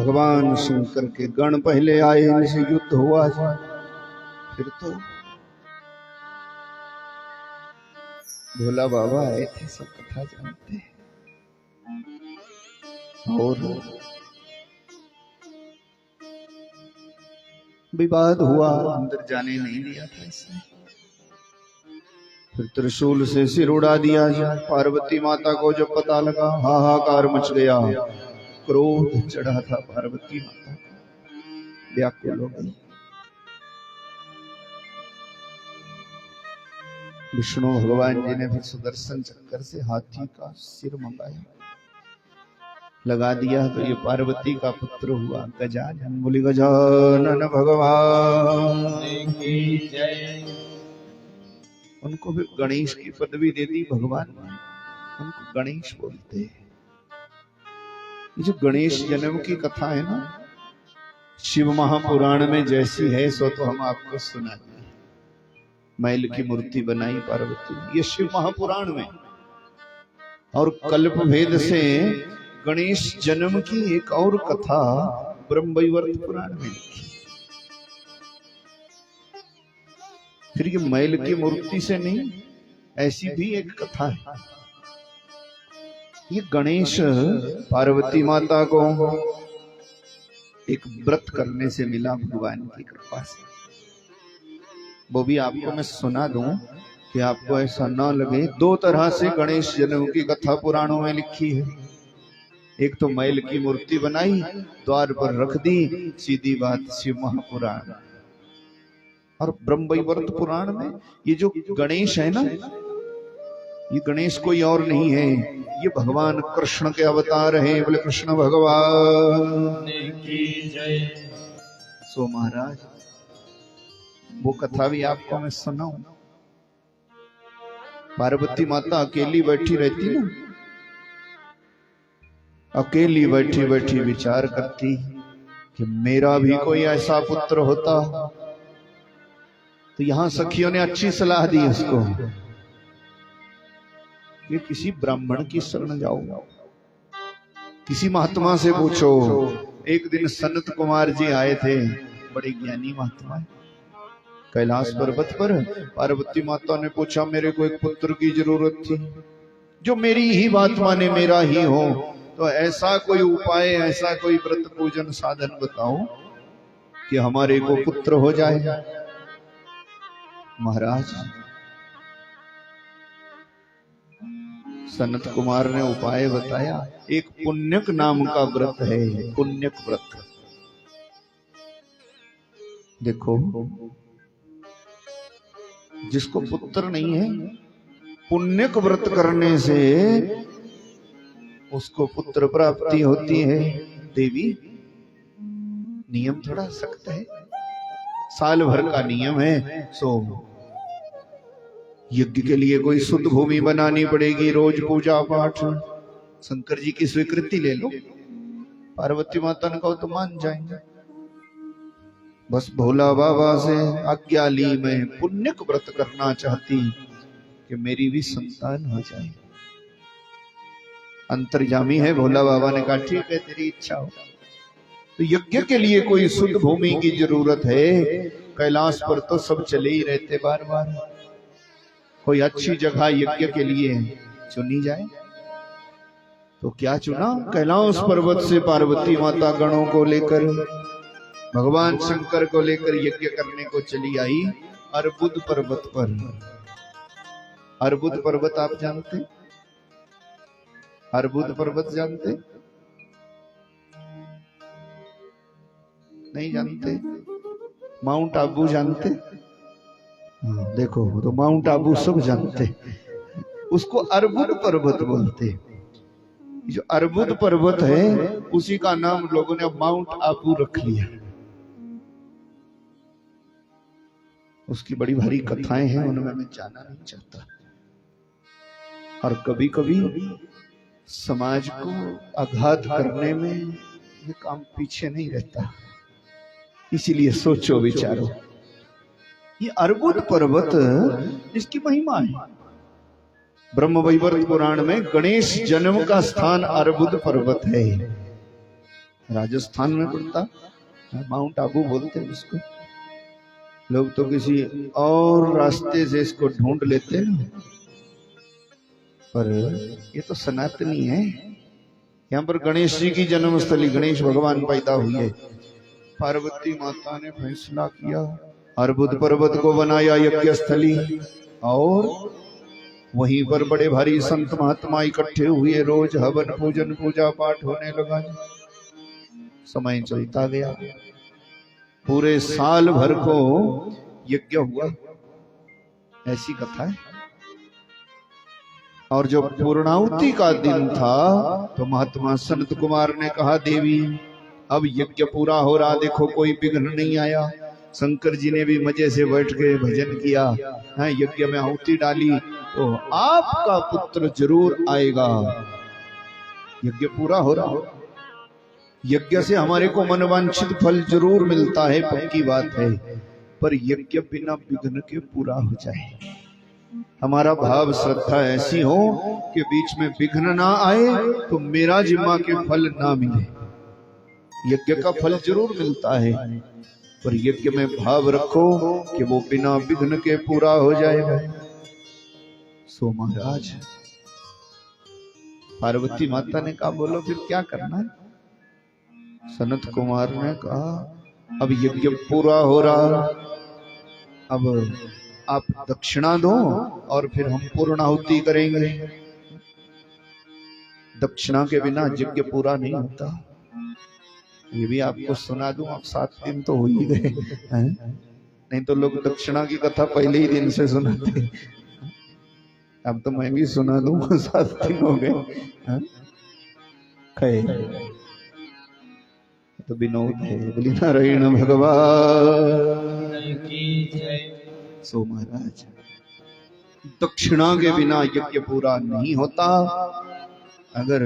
भगवान शंकर के गण पहले आए, इनसे युद्ध हुआ जाए, फिर तो भोला बाबा आए थे, सब कथा जानते हैं। और विवाद हुआ, अंदर जाने नहीं दिया था इसने। फिर त्रिशूल से सिर उड़ा दिया जाए। पार्वती माता को जब पता लगा, हाहाकार मच गया, क्रोध चढ़ा था पार्वती माता को, व्याकुल हो गई। विष्णु भगवान जी ने फिर सुदर्शन चक्कर से हाथी का सिर मंगाया, लगा दिया, तो ये पार्वती का पुत्र हुआ गजानन। बोली गजानन भगवान की जय। उनको भी गणेश की पदवी दे दी भगवान ने, उनको गणेश बोलते हैं। ये जो गणेश जन्म की कथा है ना, शिव महापुराण में जैसी है सो तो हम आपको सुना दें। मैल की मूर्ति बनाई पार्वती, ये शिव महापुराण में। और कल्प भेद से गणेश जन्म की एक और कथा ब्रह्मवैवर्त पुराण में लिखी। फिर ये मैल की मूर्ति से नहीं, ऐसी भी एक कथा है। ये गणेश पार्वती माता को एक व्रत करने से मिला भगवान की कृपा से। वो भी आपको मैं सुना दूं कि आपको ऐसा ना लगे। दो तरह से गणेश जन्म की कथा पुराणों में लिखी है। एक तो मैल की मूर्ति बनाई, द्वार पर रख दी, सीधी बात शिव महापुराण। और ब्रह्मवैवर्त पुराण में ये जो गणेश है ना, ये गणेश कोई और नहीं है, ये भगवान कृष्ण के अवतार हैं। बोले कृष्ण भगवान की जय। सो महाराज वो कथा भी आपको मैं सुनाऊं। पार्वती माता अकेली बैठी रहती ना, अकेली बैठी बैठी विचार करती कि मेरा भी कोई ऐसा पुत्र होता। तो यहां सखियों ने अच्छी सलाह दी उसको कि किसी ब्राह्मण की शरण जाओ, किसी महात्मा से पूछो। एक दिन सनत कुमार जी आए थे, बड़े ज्ञानी महात्मा, कैलाश पर्वत पर। पार्वती माता ने पूछा, मेरे को एक पुत्र की जरूरत थी जो मेरी ही बात माने, मेरा ही हो। तो ऐसा कोई उपाय, ऐसा कोई व्रत पूजन साधन बताओ कि हमारे को पुत्र हो जाए। महाराज सनत कुमार ने उपाय बताया। एक पुण्यक नाम का व्रत है, पुण्यक व्रत। देखो, जिसको पुत्र नहीं है, पुण्यक व्रत करने से उसको पुत्र प्राप्ति होती है। देवी नियम थोड़ा सख्त है, साल भर का नियम है। सो यज्ञ के लिए कोई शुद्ध भूमि बनानी पड़ेगी, रोज पूजा पाठ। शंकर जी की स्वीकृति ले लो। पार्वती माता ने कहा तो मान जाएंगे। बस भोला बाबा से आज्ञा ली, मैं पुण्यक व्रत करना चाहती कि मेरी भी संतान हो जाए। अंतर्यामी है भोला बाबा ने कहा ठीक है, तेरी इच्छा हो। तो यज्ञ के लिए कोई शुद्ध भूमि की जरूरत है। कैलाश पर तो सब चले ही रहते बार बार, कोई अच्छी जगह यज्ञ के लिए चुनी जाए। तो क्या चुना? कैलाश पर्वत से पार्वती माता गणों को लेकर, भगवान शंकर को लेकर यज्ञ करने को चली आई अर्बुद पर्वत पर। अर्बुद पर्वत आप जानते? अर्बुद पर्वत जानते? नहीं जानते? माउंट आबू जानते? देखो, तो माउंट आबू सब जानते, उसको अर्बुद पर्वत बोलते। जो अर्बुद पर्वत है उसी का नाम लोगों ने माउंट आबू रख लिया। उसकी बड़ी भारी कथाएं हैं, उनमें मैं जाना नहीं चाहता। और कभी कभी समाज को आघात करने में ये काम पीछे नहीं रहता, इसीलिए सोचो विचारो। ये अर्बुद पर्वत, इसकी महिमा है। ब्रह्मवैवर्त पुराण में गणेश जन्म का स्थान अर्बुद पर्वत है। राजस्थान में पड़ता, माउंट आबू बोलते हैं इसको। लोग तो किसी और रास्ते से इसको ढूंढ लेते हैं, पर ये तो सनातनी है। यहाँ पर गणेश जी की जन्मस्थली, गणेश भगवान पैदा हुए। पार्वती माता ने फैसला किया, अर्बुद पर्वत को बनाया यज्ञ स्थली, और वहीं पर बड़े भारी संत महात्मा इकट्ठे हुए। रोज हवन पूजन पूजा पाठ होने लगा। समय चलता गया, पूरे साल भर को यज्ञ हुआ, ऐसी कथा है। और जो पूर्णाहुति का दिन था तो महात्मा सनत कुमार ने कहा, देवी अब यज्ञ पूरा हो रहा, देखो कोई विघ्न नहीं आया। शंकर जी ने भी मजे से बैठ के भजन किया, यज्ञ में आहुति डाली, तो आपका पुत्र जरूर आएगा। यज्ञ पूरा हो रहा, यज्ञ से हमारे को मनवांछित फल जरूर मिलता है, पक्की बात है, पर यज्ञ बिना विघ्न के पूरा हो जाए। हमारा भाव श्रद्धा ऐसी हो कि बीच में विघ्न ना आए तो मेरा जिम्मा के फल ना मिले। यज्ञ का फल जरूर मिलता है, पर यज्ञ में भाव रखो कि वो बिना विघ्न के पूरा हो जाएगा। सो महाराज पार्वती माता ने कहा, बोलो फिर क्या करना है? सनत कुमार ने कहा, अब यज्ञ पूरा हो रहा, अब आप दक्षिणा दो और फिर हम पूर्णाहुति करेंगे। दक्षिणा के बिना यज्ञ पूरा नहीं होता। ये भी आपको सुना दूं, आप 7 दिन तो हो ही गए, नहीं तो लोग दक्षिणा की कथा पहले ही दिन से सुनाते। अब तो मैं भी सुना दूं, 7 दिन हो गए। तो विनोद है, बोली नारायण भगवान की जय। सो महाराज दक्षिणा के बिना यज्ञ पूरा नहीं होता। अगर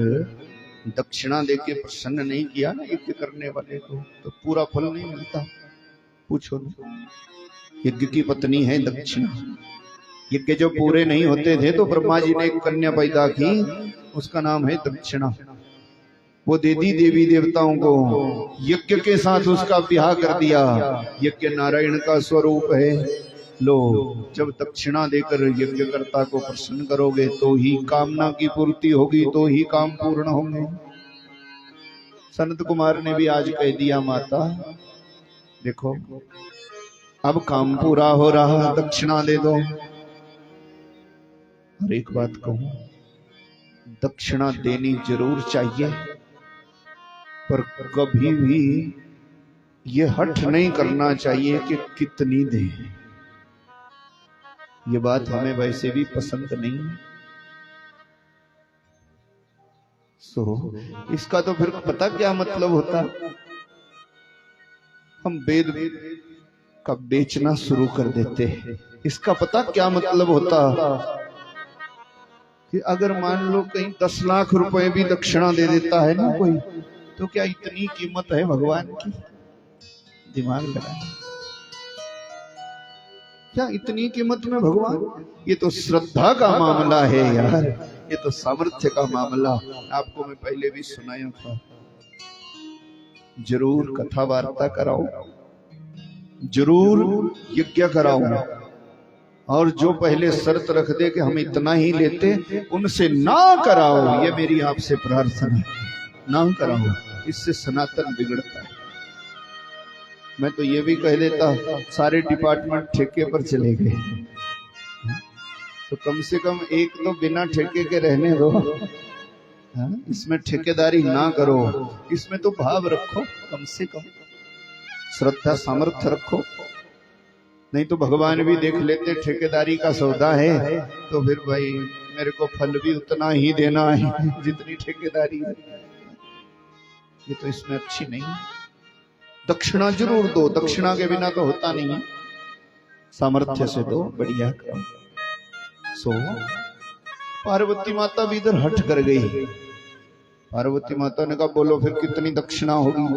दक्षिणा देके प्रसन्न नहीं किया ना यज्ञ करने वाले को, तो पूरा फल नहीं मिलता। पूछो ना, यज्ञ की पत्नी है दक्षिणा। यज्ञ जो पूरे नहीं होते थे तो ब्रह्मा जी ने एक कन्या पैदा की, उसका नाम है दक्षिणा। वो दे दी देवी देवताओं को, यज्ञ के साथ उसका ब्याह कर दिया। यज्ञ नारायण का स्वरूप है। लो, जब दक्षिणा देकर यज्ञकर्ता को प्रसन्न करोगे तो ही कामना की पूर्ति होगी, तो ही काम पूर्ण होंगे। सनत कुमार ने भी आज कह दिया, माता देखो अब काम पूरा हो रहा, दक्षिणा दे दो। और एक बात कहूं, दक्षिणा देनी जरूर चाहिए, पर कभी भी ये हठ नहीं करना चाहिए कि कितनी दें। ये बात हमें वैसे भी पसंद नहीं है। इसका तो फिर पता क्या मतलब होता, हम वेद का बेचना शुरू कर देते हैं। इसका पता क्या मतलब होता कि अगर मान लो कहीं 10 लाख रुपए भी दक्षिणा दे देता है ना कोई, तो क्या इतनी कीमत है भगवान की? दिमाग लगाना, क्या इतनी कीमत में भगवान? ये तो श्रद्धा का मामला है यार, ये तो सामर्थ्य का मामला। आपको मैं पहले भी सुनाया था, जरूर कथा वार्ता कराओ, जरूर यज्ञ कराओ, और जो पहले शर्त रख दे कि हम इतना ही लेते, उनसे ना कराओ। ये मेरी आपसे प्रार्थना है, ना कराओ, इससे सनातन बिगड़ता है। मैं तो ये भी कह देता, सारे डिपार्टमेंट ठेके पर चले गए, तो कम से कम एक तो बिना ठेके के रहने दो। इसमें ठेकेदारी ना करो, इसमें तो भाव रखो, कम से कम श्रद्धा सामर्थ्य रखो। नहीं तो भगवान भी देख लेते ठेकेदारी का सौदा है, तो फिर भाई मेरे को फल भी उतना ही देना है जितनी ठेकेदारी है। ये तो इसमें अच्छी नहीं है। दक्षिणा जरूर दो, दक्षिणा के बिना तो होता नहीं है। सामर्थ्य से दो, बढ़िया करो। सो पार्वती माता भी इधर हट कर गई। पार्वती माता ने कहा, बोलो फिर कितनी दक्षिणा होगी,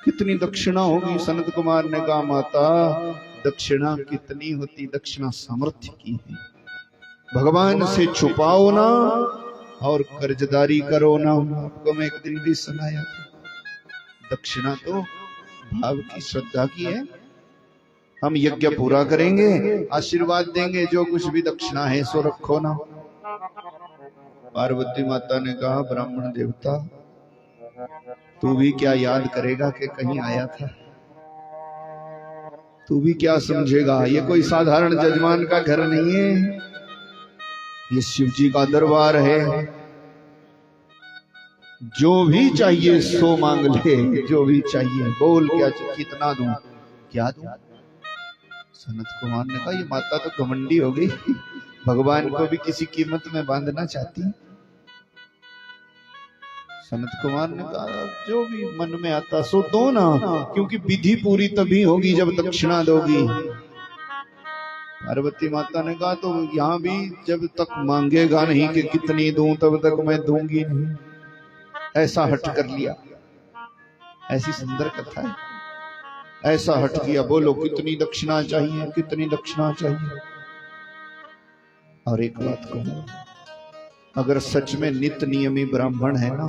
कितनी दक्षिणा होगी? सनत कुमार ने कहा, माता दक्षिणा कितनी होती, दक्षिणा सामर्थ्य की है। भगवान से छुपाओ ना, और कर्जदारी करो ना। आपको मैं एक दिन भी सुनाया था, दक्षिणा तो भाव की, श्रद्धा की है। हम यज्ञ पूरा करेंगे, आशीर्वाद देंगे, जो कुछ भी दक्षिणा है सो रखो ना। पार्वती माता ने कहा, ब्राह्मण देवता तू भी क्या याद करेगा कि कहीं आया था? तू भी क्या समझेगा? ये कोई साधारण जजमान का घर नहीं है, ये शिव जी का दरबार है। जो भी चाहिए सो मांग ले, जो भी चाहिए बोल, क्या कितना दूं, क्या दूं? सनत कुमार ने कहा, ये माता तो घमंडी हो गई, भगवान को भी किसी कीमत में बांधना चाहती। सनत कुमार ने कहा, जो भी मन में आता सो दो ना, क्योंकि विधि पूरी तभी होगी जब दक्षिणा दोगी। पार्वती माता ने कहा, तो यहाँ भी जब तक मांगेगा नहीं कि कितनी दूं, तब तक मैं दूंगी नहीं। ऐसा हट कर लिया। ऐसी सुंदर कथा है। ऐसा हट किया, बोलो कितनी दक्षिणा चाहिए, कितनी दक्षिणा चाहिए। और एक बात कहूं, अगर सच में नित्य नियमी ब्राह्मण है ना,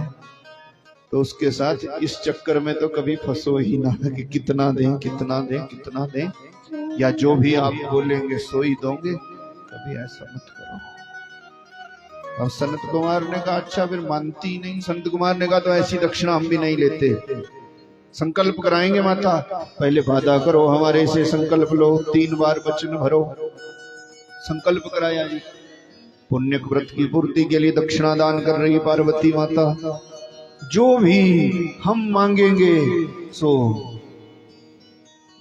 तो उसके साथ इस चक्कर में तो कभी फंसो ही ना कि कितना दें, कितना दें, कितना दें, या जो भी आप बोलेंगे सो ही दोगे। कभी ऐसा मत करो। और संत कुमार ने कहा, अच्छा फिर मानती नहीं? संत कुमार ने कहा, तो ऐसी दक्षिणा हम भी नहीं लेते। संकल्प कराएंगे माता, पहले वादा करो हमारे से, संकल्प लो, 3 बार वचन भरो। संकल्प कराया जी। पुण्य व्रत की पूर्ति के लिए दक्षिणा दान कर रही पार्वती माता। जो भी हम मांगेंगे सो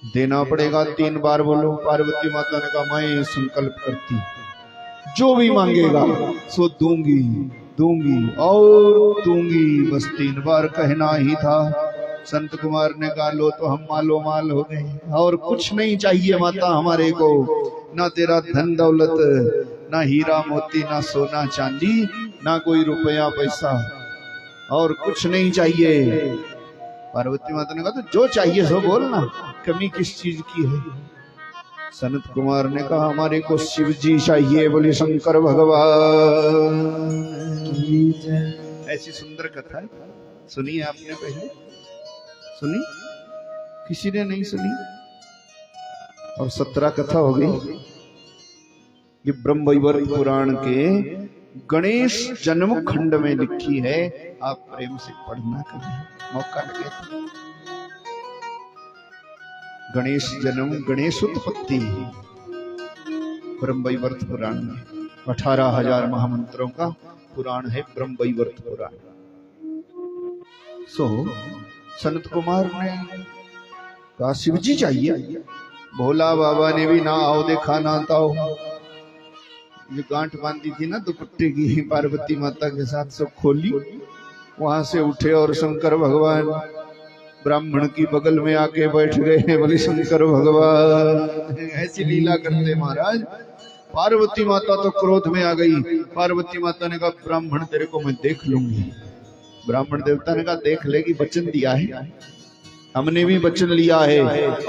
देना पड़ेगा। 3 बार बोलो। पार्वती माता ने कहा, मैं संकल्प करती, जो भी मांगेगा सो दूंगी, दूंगी और दूंगी। बस 3 बार कहना ही था। संत कुमार ने कहा, लो तो हम मालो माल हो गए, और कुछ नहीं चाहिए माता हमारे को, ना तेरा धन दौलत, ना हीरा मोती, ना सोना चांदी, ना कोई रुपया पैसा, और कुछ नहीं चाहिए। पार्वती माता ने कहा, तो जो चाहिए सो बोल ना, कमी किस चीज की है? सनत कुमार ने कहा, हमारे को शिव जी चाहिए। बोले शंकर भगवान। ऐसी सुंदर कथा है, सुनी है आपने? पहले सुनी? किसी ने नहीं सुनी? और 17 कथा हो गई। ये ब्रह्मवैवर्त पुराण के गणेश जन्म खंड में लिखी है। आप प्रेम से पढ़ना, कभी मौका लगे तो। गणेश जन्म, गणेश उत्पत्ति ब्रह्मवैवर्त पुराण में 18,000 महामंत्रों का पुराण है ब्रह्मवैवर्त पुराण। सो सनत कुमार ने कहा, शिव जी चाहिए। भोला बाबा ने भी ना आओ देखा ना ताओ। जो गांठ बांधी थी ना दुपट्टे की पार्वती माता के साथ, सब खोली, वहां से उठे और शंकर भगवान ब्राह्मण की बगल में आके बैठ गए। बोले शंकर भगवान। ऐसी लीला करते महाराज। पार्वती माता तो क्रोध में आ गई। पार्वती माता ने कहा, ब्राह्मण तेरे को मैं देख लूंगी। ब्राह्मण देवता ने कहा, देख लेगी, वचन दिया है, हमने भी वचन लिया है।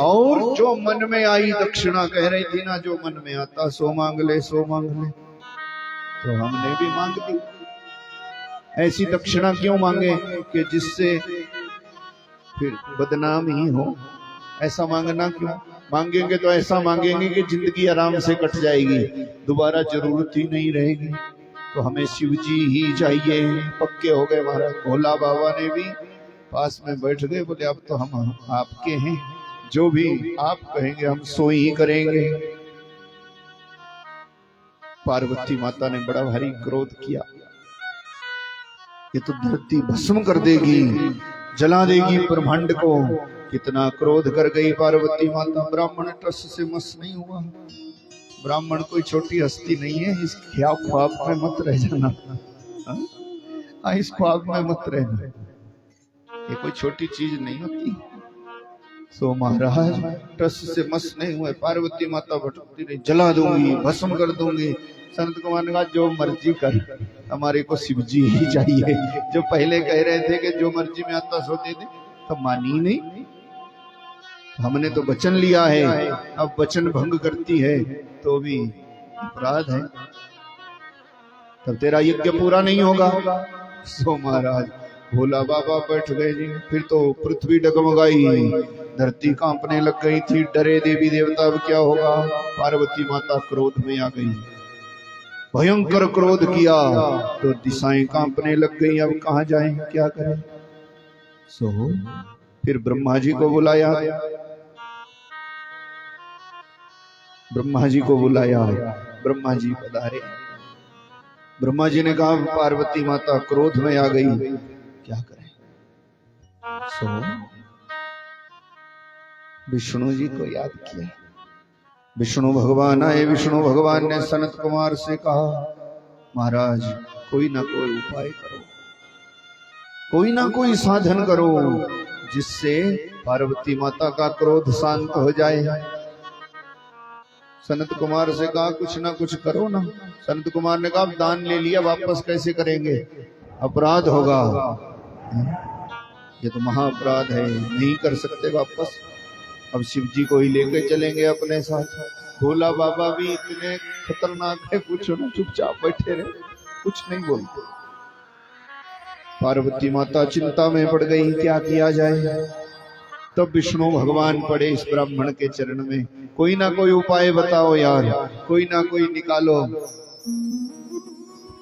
और जो मन में आई दक्षिणा, कह रही थी ना, जो मन में आता सो मांग ले, सो मांग ले, तो हमने भी मांग ली। ऐसी दक्षिणा क्यों मांगे कि जिससे फिर बदनाम ही हो? ऐसा मांगना क्यों? मांगेंगे तो ऐसा मांगेंगे कि जिंदगी आराम से कट जाएगी, दोबारा जरूरत ही नहीं रहेगी। तो हमें शिव जी ही चाहिए। पक्के हो गए महाराज। भोला बाबा ने भी पास में बैठ गए। बोले, अब तो हम आपके हैं, जो भी आप कहेंगे हम सो ही करेंगे। पार्वती माता ने बड़ा भारी क्रोध किया, ये तो धरती भस्म कर देगी, जला देगी ब्रह्मांड को। कितना क्रोध कर गई पार्वती माता। ब्राह्मण टस से मस नहीं हुआ। ब्राह्मण कोई छोटी हस्ती नहीं है। इस ख्वाब में मत रह जाना, इस ख्वाब में मत रहना, ये कोई छोटी चीज नहीं होती। सो महाराज टस से मस नहीं हुए। पार्वती माता भटकती रही, जला दूंगी, भस्म कर दूंगी। संत कुमार ने कहा, जो मर्जी कर, हमारे को शिव जी ही चाहिए। जो पहले कह रहे थे कि जो मर्जी में आता सो दे दे, तो मानी नहीं। हमने तो वचन लिया है, अब वचन भंग करती है तो भी अपराध है। तब तेरा यज्ञ पूरा नहीं होगा। सो महाराज भोला बाबा बैठ गए जी। फिर तो पृथ्वी डगमगाई, धरती कांपने लग गई थी। डरे देवी देवता, अब क्या होगा। पार्वती माता क्रोध में आ गई, भयंकर क्रोध किया तो दिशाएं कांपने लग गई। अब कहां जाएं, क्या करें। सो फिर ब्रह्मा जी को बुलाया, ब्रह्मा जी को बुलाया। ब्रह्मा जी पधारे। ब्रह्मा जी ने कहा पार्वती माता क्रोध में आ गई, क्या करें। सो विष्णु जी को याद किया। विष्णु भगवान आए। विष्णु भगवान ने सनत कुमार से कहा महाराज कोई ना कोई उपाय करो, कोई ना कोई साधन करो जिससे पार्वती माता का क्रोध शांत हो जाए। सनत कुमार से कहा कुछ ना कुछ करो ना। सनत कुमार ने कहा दान ले लिया, वापस कैसे करेंगे, अपराध होगा, ये तो महाअपराध है, नहीं कर सकते वापस। अब शिव जी को ही लेकर चलेंगे अपने साथ। भोला बाबा भी इतने खतरनाक है, पूछो ना, चुपचाप बैठे रहे, कुछ नहीं बोलते। पार्वती माता चिंता में पड़ गई, क्या किया जाए। तब विष्णु भगवान पड़े इस ब्राह्मण के चरण में, कोई ना कोई उपाय बताओ यार, कोई ना कोई निकालो,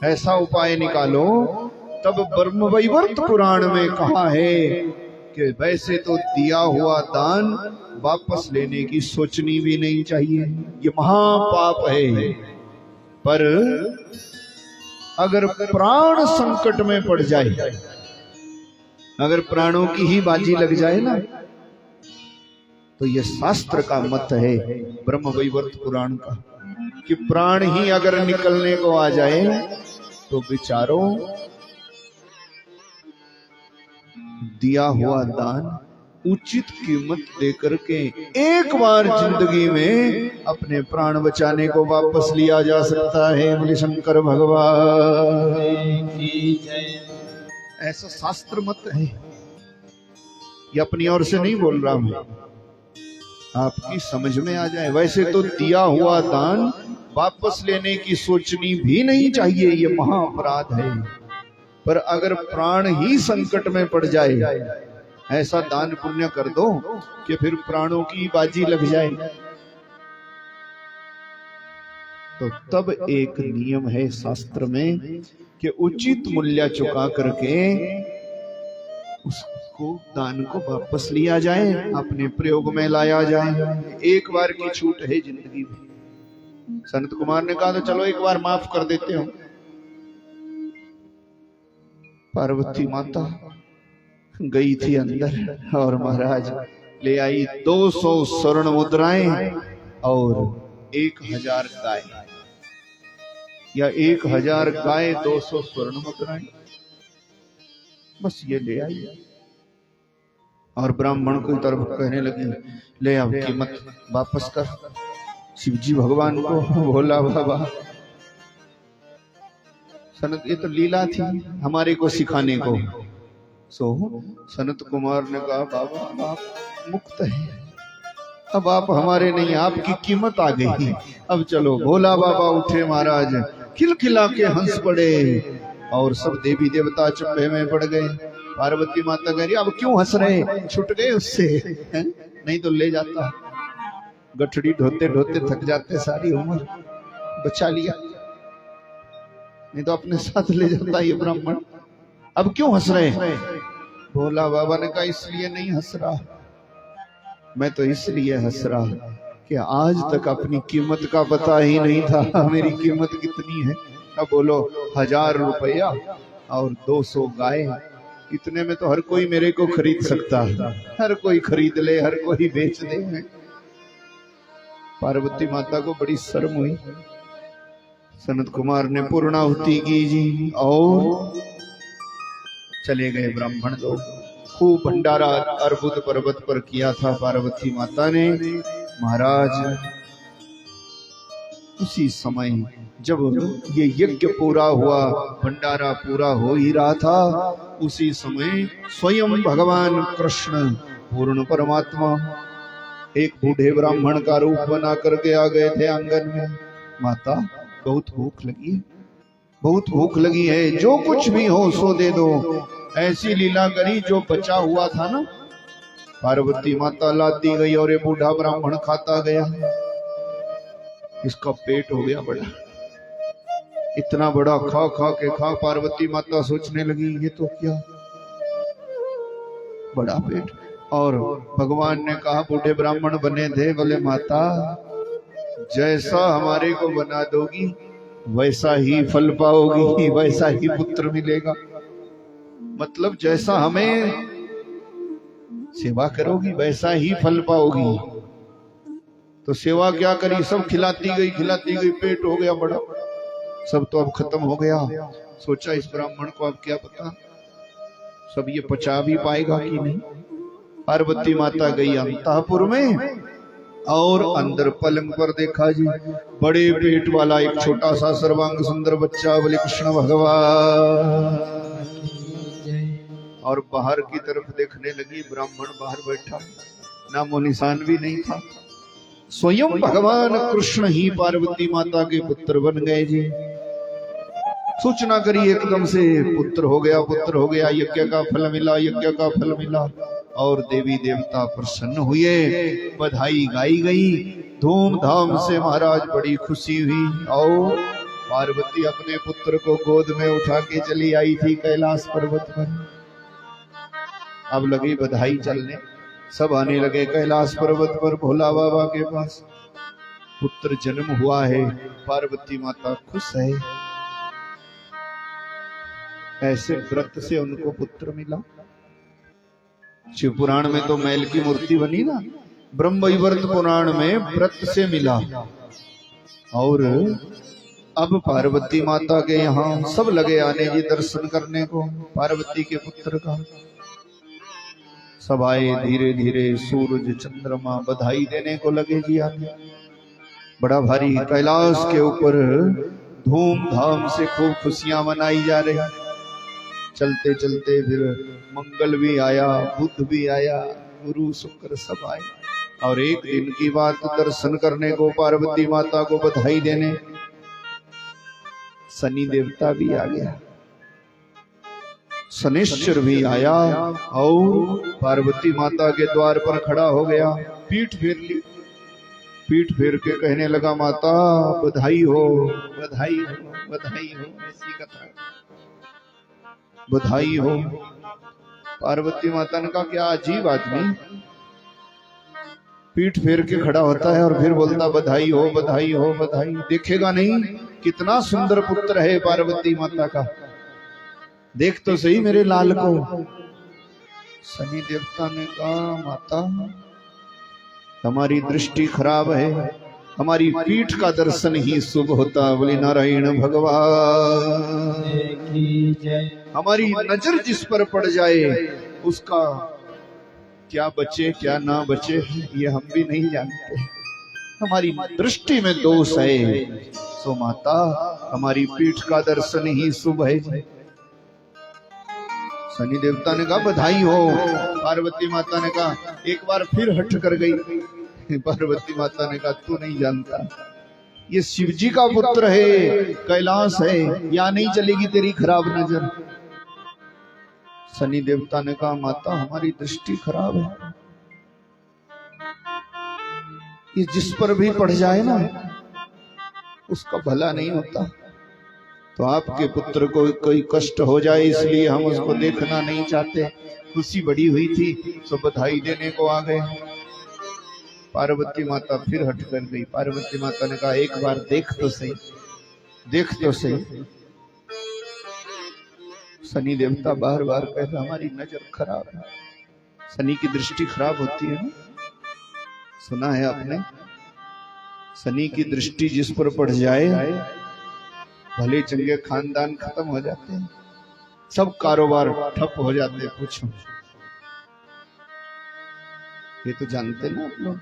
ऐसा उपाय निकालो। तब ब्रह्मवैवर्त पुराण में कहा है कि वैसे तो दिया हुआ दान वापस लेने की सोचनी भी नहीं चाहिए, ये महापाप है। पर अगर प्राण संकट में पड़ जाए, अगर प्राणों की ही बाजी लग जाए ना, तो ये शास्त्र का मत है ब्रह्मवैवर्त पुराण का, कि प्राण ही अगर निकलने को आ जाए तो विचारों दिया हुआ दान उचित कीमत देकर के एक बार जिंदगी में अपने प्राण बचाने को वापस लिया जा सकता है। बोले शंकर भगवान की जय। ऐसा शास्त्र मत है, ये अपनी ओर से नहीं बोल रहा हूं, आपकी समझ में आ जाए। वैसे तो दिया हुआ दान वापस लेने की सोचनी भी नहीं चाहिए, ये महाअपराध है। पर अगर प्राण ही संकट में पड़ जाए, ऐसा दान पुण्य कर दो कि फिर प्राणों की बाजी लग जाए। तो तब एक नियम है शास्त्र में कि उचित मूल्य चुका करके उसको दान को वापस लिया जाए, अपने प्रयोग में लाया जाए। एक बार की छूट है जिंदगी में। संत कुमार ने कहा तो चलो एक बार माफ कर देते हो। पार्वती माता गई थी अंदर और महाराज ले आई 200 स्वर्ण मुद्राएं और 1000 गाय, या 1000 गाय 200 स्वर्ण मुद्राएं, बस ये ले आई। और ब्राह्मण की तरफ कहने लगी ले अब कीमत वापस कर शिवजी भगवान को, भोला बाबा। सनत ये तो लीला थी हमारे को सिखाने को। सो सनत कुमार ने कहा बाबा आप मुक्त हैं, अब आप हमारे नहीं, आपकी कीमत आ गई, अब चलो। भोला बाबा उठे महाराज, खिलखिला के हंस पड़े और सब देवी देवता चुप्पे में पड़ गए। पार्वती माता कह रही अब क्यों हंस रहे, छुट गए उससे, नहीं तो ले जाता, गठड़ी ढोते ढोते थक जाते, सारी उम्र बचा लिया, नहीं तो अपने साथ ले जाता ये ब्राह्मण। अब क्यों हंस रहे। भोला बाबा ने कहा इसलिए नहीं हंस रहा, मैं तो इसलिए हंस रहा कि आज तक अपनी कीमत का पता ही नहीं था, मेरी कीमत कितनी है। अब बोलो 1000 रुपया और 200 गाय, इतने में तो हर कोई मेरे को खरीद सकता है, हर कोई खरीद ले, हर कोई बेच दे। पार्वती माता को बड़ी शर्म हुई। सनत कुमार ने पूर्णाहुति की जी और चले गए ब्राह्मण लोग। खूब भंडारा अर्बुद पर्वत पर किया था पार्वती माता ने। महाराज उसी समय जब ये यज्ञ पूरा हुआ, भंडारा पूरा हो ही रहा था, उसी समय स्वयं भगवान कृष्ण पूर्ण परमात्मा एक बूढ़े ब्राह्मण का रूप बना करके आ गए थे आंगन में। माता बहुत भूख लगी, बहुत भूख लगी है, जो कुछ भी हो सो दे दो। ऐसी लीला करी जो बचा हुआ था ना, पार्वती माता लाती गई और ये बूढ़ा ब्राह्मण खाता गया। इसका पेट हो गया बड़ा, इतना बड़ा खा खा के खा। पार्वती माता सोचने लगी ये तो क्या बड़ा पेट। और भगवान ने कहा, बूढ़े ब्राह्मण बने थे, बोले माता जैसा हमारे को बना दोगी वैसा ही फल पाओगी, वैसा ही पुत्र मिलेगा। मतलब जैसा हमें सेवा करोगी वैसा ही फल पाओगी। तो सेवा क्या करी, सब खिलाती गई, पेट हो गया बड़ा। सब तो अब खत्म हो गया। सोचा इस ब्राह्मण को अब क्या पता सब ये पचा भी पाएगा कि नहीं। पार्वती माता गई अंतःपुर में और अंदर पलंग पर देखा जी बड़े पेट वाला एक छोटा सा सर्वांग सुंदर बच्चा, बोले कृष्ण भगवान। और बाहर की तरफ देखने लगी, ब्राह्मण बाहर बैठा, नामो निशान भी नहीं था। स्वयं भगवान कृष्ण ही पार्वती माता के पुत्र बन गए जी। सूचना करी एकदम से, पुत्र हो गया, पुत्र हो गया, यज्ञ का फल मिला, यज्ञ का फल मिला। और देवी देवता प्रसन्न हुए, बधाई गाई गई धूमधाम से। महाराज बड़ी खुशी हुई। और पार्वती अपने पुत्र को गोद में उठा के चली आई थी कैलाश पर्वत पर। अब लगी बधाई चलने, सब आने लगे कैलाश पर्वत पर भोला बाबा के पास। पुत्र जन्म हुआ है, पार्वती माता खुश है। ऐसे व्रत से उनको पुत्र मिला। शिव पुराण में तो मैल की मूर्ति बनी ना, ब्रह्मवैवर्त पुराण में व्रत से मिला। और अब पार्वती माता के यहाँ सब लगे आने जी दर्शन करने को पार्वती के पुत्र का। सब आए, धीरे धीरे सूरज चंद्रमा बधाई देने को लगे जी आने। बड़ा भारी कैलाश के ऊपर धूमधाम से खूब खुशियां मनाई जा रही। चलते चलते फिर मंगल भी आया, बुध भी आया, गुरु शुक्र सब आए। और एक दिन की बात, दर्शन करने को पार्वती माता को बधाई देने शनि देवता भी आ गया, शनिश्चर भी आया और पार्वती माता के द्वार पर खड़ा हो गया। पीठ फेर ली, पीठ फेर के कहने लगा, माता बधाई हो, बधाई हो, बधाई हो। ऐसी कथा, बधाई हो। पार्वती माता ने कहा, क्या अजीब आदमी पीठ फेर के खड़ा होता है और फिर बोलता बधाई हो, बधाई हो, बधाई। देखेगा नहीं कितना सुंदर पुत्र है पार्वती माता का, देख तो सही मेरे लाल को। शनि देवता ने कहा, माता हमारी दृष्टि खराब है, हमारी पीठ का दर्शन ही शुभ होता। बोले नारायण भगवान की जय। हमारी नजर जिस पर पड़ जाए उसका क्या बचे क्या ना बचे ये हम भी नहीं जानते, हमारी दृष्टि में दोष है। सो माता हमारी पीठ का दर्शन ही शुभ है। शनि देवता ने कहा बधाई हो। पार्वती माता ने कहा, एक बार फिर हट कर गई। पार्वती माता ने कहा, तू नहीं जानता, ये शिवजी का पुत्र है, कैलाश है, या नहीं चलेगी तेरी खराब नजर। शनि देवता ने कहा, माता हमारी दृष्टि खराब है, ये जिस पर भी पड़ जाए ना उसका भला नहीं होता। तो आपके पुत्र को कोई कष्ट हो जाए इसलिए हम उसको देखना नहीं चाहते। खुशी बड़ी हुई थी तो बधाई देने को आ गए। पार्वती माता फिर हट कर गई। पार्वती माता ने कहा, एक बार देख तो सही, देख तो सही। शनि देवता बार बार कह रहा, हमारी नजर खराब है। शनि की दृष्टि खराब होती है ना, सुना है आपने? शनि की दृष्टि जिस पर पड़ जाए भले चंगे खानदान खत्म हो जाते हैं, सब कारोबार ठप हो जाते हैं। पूछो, ये तो जानते ना आप लोग,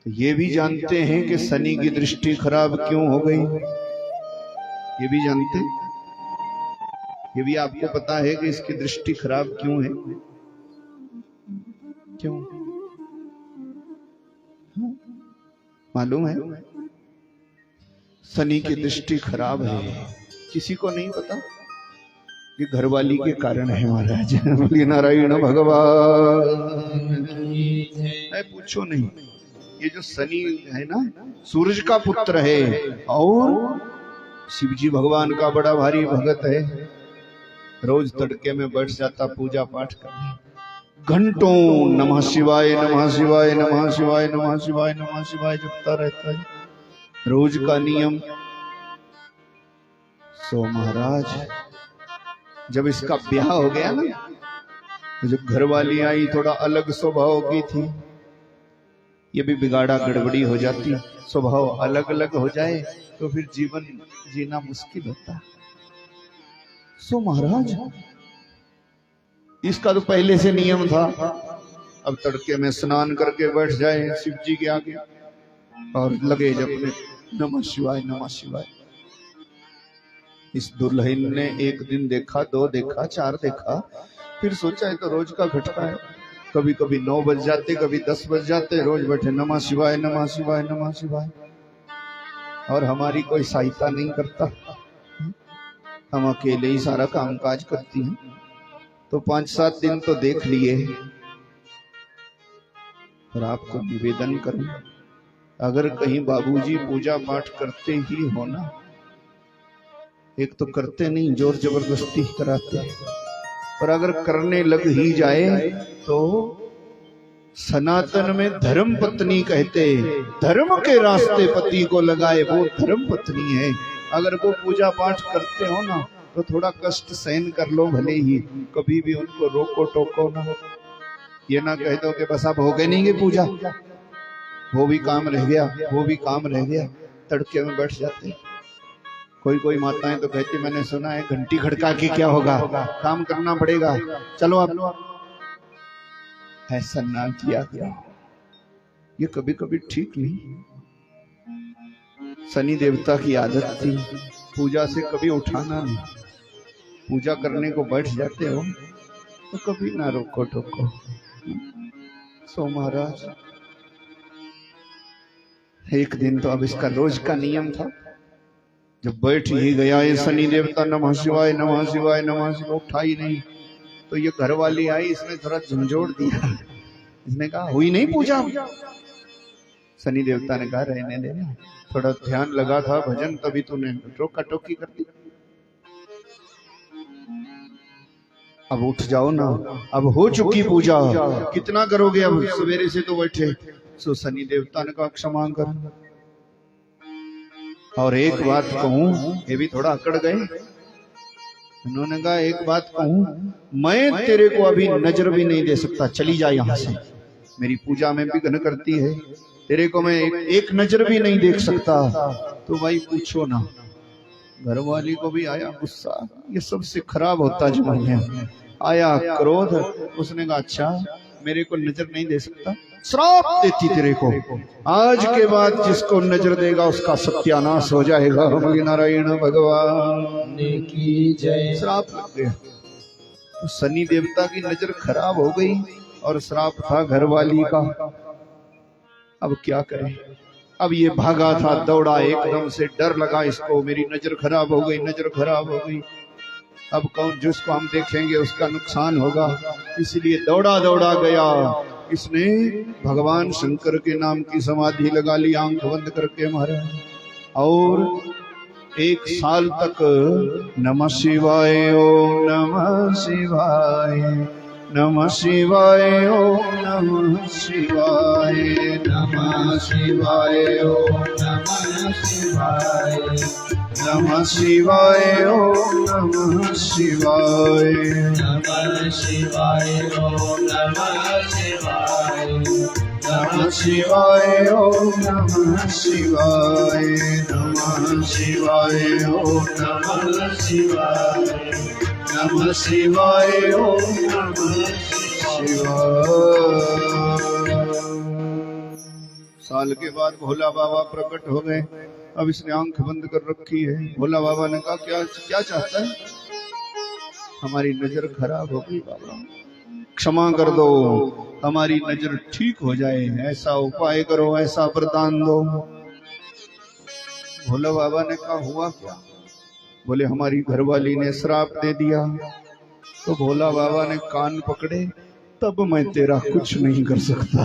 तो ये भी जानते हैं कि शनि की दृष्टि खराब क्यों हो गई, ये भी जानते, ये भी आपको पता है कि इसकी दृष्टि खराब क्यों है, क्यों मालूम है? शनि की दृष्टि खराब है किसी को नहीं पता, ये घरवाली के कारण है महाराज। बोलिए नारायण भगवान। पूछो नहीं, ये जो शनि है ना, सूरज का पुत्र है और शिव जी भगवान का बड़ा भारी भगत है। रोज तड़के में बैठ जाता पूजा पाठ करने, घंटों नमः शिवाय नमः शिवाय नमः शिवाय नमः शिवाय नमः शिवाय जपता रहता है, रोज का नियम। सो महाराज जब इसका ब्याह हो गया ना, तो जब घरवाली आई थोड़ा अलग स्वभाव की थी, ये भी बिगाड़ा गड़बड़ी हो जाती, स्वभाव अलग अलग हो जाए तो फिर जीवन जीना मुश्किल होता। सो महाराज इसका तो पहले से नियम था, अब तड़के में स्नान करके बैठ जाए शिव जी के आगे और लगे जपने नमः शिवाय नमः शिवाय। इस दुल्हन ने एक दिन देखा, 2 देखा, 4 देखा, फिर सोचा है तो रोज का घटता है, कभी कभी 9 बज जाते, कभी 10 बज जाते, रोज बैठे नमः शिवाय नमः शिवाय नमः शिवाय। और हमारी कोई सहायता नहीं करता, हम अकेले ही सारा काम काज करती हैं। तो 5-7 दिन तो देख लिए, और आपको निवेदन करूं, अगर कहीं बाबूजी पूजा पाठ करते ही हो ना, एक तो करते नहीं, जोर जबरदस्ती कराते, पर अगर करने लग ही जाए तो सनातन में धर्म पत्नी कहते, धर्म के रास्ते पति को लगाए वो धर्म पत्नी है। अगर वो पूजा पाठ करते हो ना तो थोड़ा कष्ट सहन कर लो, भले ही कभी भी उनको रोको टोको ना, ये ना कह दो कि बस अब हो गए नहीं ये पूजा, वो भी काम रह गया, वो भी काम रह गया, तड़के में बैठ जाते। कोई माताएं तो कहती मैंने सुना है घंटी खड़का के क्या होगा, काम करना पड़ेगा, चलो आप। ऐसा ना किया गया, ये कभी कभी ठीक नहीं। शनि देवता की आदत थी पूजा से कभी उठाना नहीं, पूजा करने को बैठ जाते हो तो कभी ना रोको टोको। सो महाराज एक दिन तो अब इसका रोज का नियम था, जब बैठ ही गया ये शनि देवता नमः शिवाय नमः शिवाय नमः शिवाय, उठा ही नहीं, तो ये घरवाली आई, इसने थोड़ा झंझोड़ दिया, इसने कहा हुई नहीं पूजा। शनि देवता ने कहा रहने देना, थोड़ा ध्यान लगा था भजन, तभी तूने टोका टोकी कर दी, अब उठ जाओ ना, अब हो चुकी पूजा, कितना करोगे, अब सवेरे से तो बैठे। सो शनि देवता ने कहा क्षमा कर। और एक बात कहूं, ये भी थोड़ा अकड़ गए, उन्होंने कहा एक बात कहूं, मैं तेरे को अभी नजर भी नहीं दे सकता, चली जा यहां से, मेरी पूजा में विघ्न करती है, तेरे को मैं एक नजर भी नहीं देख सकता। तो भाई पूछो ना, घरवाली को भी आया गुस्सा, ये सबसे खराब होता जमाने, आया क्रोध, उसने कहा अच्छा मेरे को नजर नहीं दे सकता, श्राप देती तेरे को, आज के बाद जिसको नजर देगा उसका सत्यानाश हो जाएगा। नारायण भगवान की जय। श्राप लग गया, तो शनि देवता की नजर खराब हो गई और श्राप था घरवाली का। अब क्या करें, अब ये भागा था, दौड़ा, एकदम से डर लगा इसको, मेरी नजर खराब हो गई, नजर खराब हो गई, अब कौन जिसको हम देखेंगे उसका नुकसान होगा, इसलिए दौड़ा दौड़ा गया। इसने भगवान शंकर के नाम की समाधि लगा ली, आंख बंद करके महाराज, और 1 साल तक नमः शिवाय ओम नमः शिवाय नमः शिवाय ओम नमः शिवाय नमः शिवाय ओम नमः शिवाय नमः शिवाय ओम नमः शिवाय नमः शिवाय ओम नमः शिवाय नमः शिवाय ओम नमः शिवाय नमः शिवाय ओम नमः शिवाय नमः शिवाय ओम नमः शिवाय। साल के बाद भोला बाबा प्रकट हो गए, अब इसने आंख बंद कर रखी है। भोला बाबा ने कहा क्या क्या चाहता है, हमारी नजर खराब हो गई बाबा, क्षमा कर दो, हमारी नजर ठीक हो जाए, ऐसा उपाय करो, ऐसा वरदान दो। भोला बाबा ने कहा हुआ क्या, बोले हमारी घरवाली ने श्राप दे दिया। तो भोला बाबा ने कान पकड़े, तब मैं तेरा कुछ नहीं कर सकता।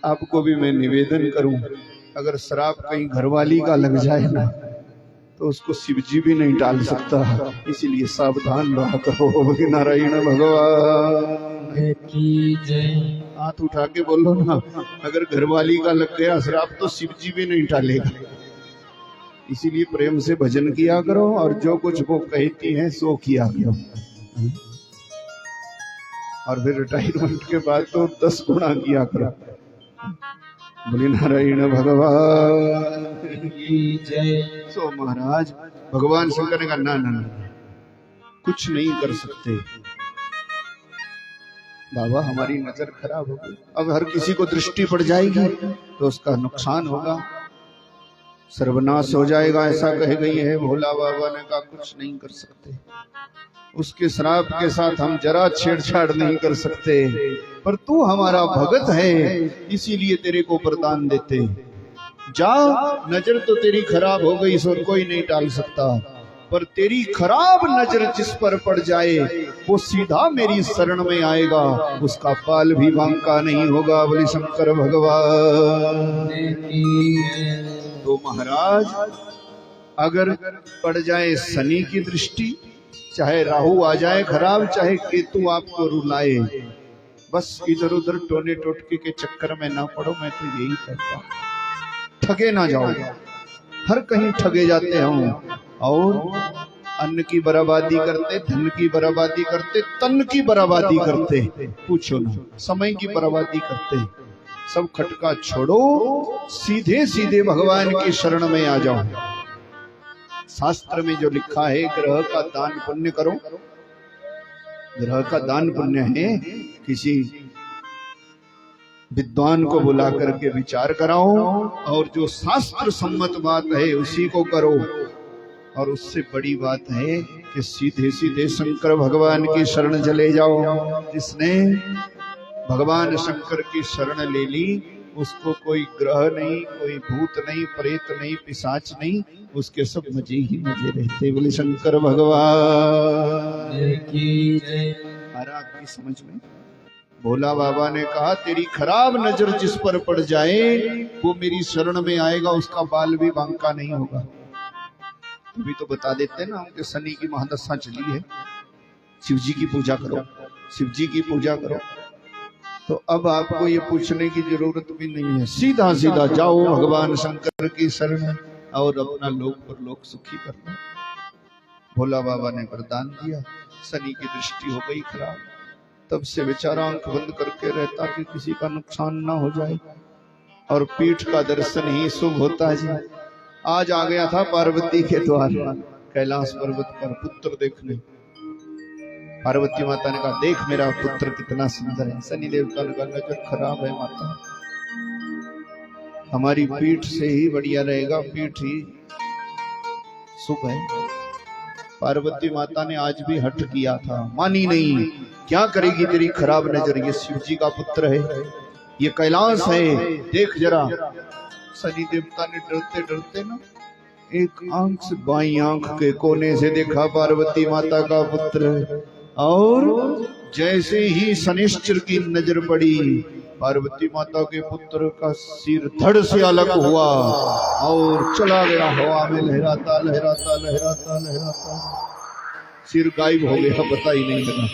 आपको भी मैं निवेदन करूं, अगर श्राप कहीं घरवाली का लग जाए ना तो उसको शिवजी भी नहीं टाल सकता, इसीलिए सावधान रहा करो। नारायण भगवान की जय। हाथ उठा के बोलो ना, अगर घरवाली का लग गया श्राप तो शिवजी भी नहीं टालेगा। इसीलिए प्रेम से भजन किया करो और जो कुछ वो कहती हैं सो किया करो। और फिर रिटायरमेंट के बाद तो 10 गुना किया करो। बोले नारायण भगवान की जय। सो महाराज भगवान शंकर ने कहा ना ना ना, कुछ नहीं कर सकते बाबा, हमारी नजर खराब हो गई। अब हर किसी को दृष्टि पड़ जाएगी तो उसका नुकसान होगा, सर्वनाश हो जाएगा, ऐसा कह गई है। भोला बाबा ने कहा कुछ नहीं कर सकते, उसके श्राप के साथ हम जरा छेड़छाड़ नहीं कर सकते, पर तू हमारा भगत है इसीलिए तेरे को वरदान देते। जा, नजर तो तेरी खराब हो गई सो कोई नहीं टाल सकता, पर तेरी खराब नजर जिस पर पड़ जाए वो सीधा मेरी शरण में आएगा, उसका पाल भी बांका नहीं होगा। बोले शंकर भगवान। तो महाराज अगर पड़ जाए शनि की दृष्टि, चाहे राहु आ जाए खराब, चाहे केतु आपको रुलाए, बस इधर उधर टोने टोटके के चक्कर में ना पड़ो। मैं तो यही कहता हूं, ठगे ना जाओ। हर कहीं ठगे जाते हैं और अन्न की बर्बादी करते, धन की बर्बादी करते, तन की बर्बादी करते, पूछो ना, समय की बर्बादी करते। सब खटका छोड़ो, सीधे सीधे भगवान की शरण में आ जाओ। शास्त्र में जो लिखा है, ग्रह का दान पुण्य करो। ग्रह का दान पुण्य है, किसी विद्वान को बुला करके विचार कराओ और जो शास्त्र सम्मत बात है उसी को करो। और उससे बड़ी बात है कि सीधे सीधे शंकर भगवान की शरण चले जाओ। जिसने भगवान शंकर की शरण ले ली उसको कोई ग्रह नहीं, कोई भूत नहीं, प्रेत नहीं, पिशाच नहीं, उसके सब मजे ही मजे रहते। बोले शंकर भगवान की जय। आपकी समझ में भोला बाबा ने कहा तेरी खराब नजर जिस पर पड़ जाए वो मेरी शरण में आएगा, उसका बाल भी बांका नहीं होगा। अभी तो बता देते ना कि शनि की महादशा चली है, शिवजी की पूजा करो, शिवजी की पूजा करो। तो अब आपको ये पूछने की जरूरत भी नहीं है, सीधा सीधा जाओ भगवान शंकर की शरण और अपना लोक पर लोक सुखी करना। भोला बाबा ने वरदान दिया, शनि की दृष्टि हो गई खराब। तब से बेचारा आंख बंद करके रहता कि किसी का नुकसान ना हो जाए, और पीठ का दर्शन ही शुभ होता है जी। आज आ गया था पार्वती के द्वार कैलाश पर्वत पर पुत्र देखने। पार्वती माता ने कहा देख मेरा पुत्र कितना सुंदर है। शनि देवता ने कहा नजर खराब है माता, हमारी पीठ से ही बढ़िया रहेगा, पीठ ही शुभ है। पार्वती माता ने आज भी हठ किया था, मानी नहीं। क्या करेगी तेरी खराब नजर, ये शिव जी का पुत्र है, ये कैलाश है, देख जरा। शनि देवता ने डरते डरते ना एक आंख से बाई आंख के कोने से देखा पार्वती माता का पुत्र है, और जैसे ही शनिश्चर की नजर पड़ी पार्वती माता के पुत्र का सिर धड़ से अलग हुआ और चला गया हवा में, लहराता लहराता लहराता लहराता सिर गायब हो गया, पता ही नहीं लगा।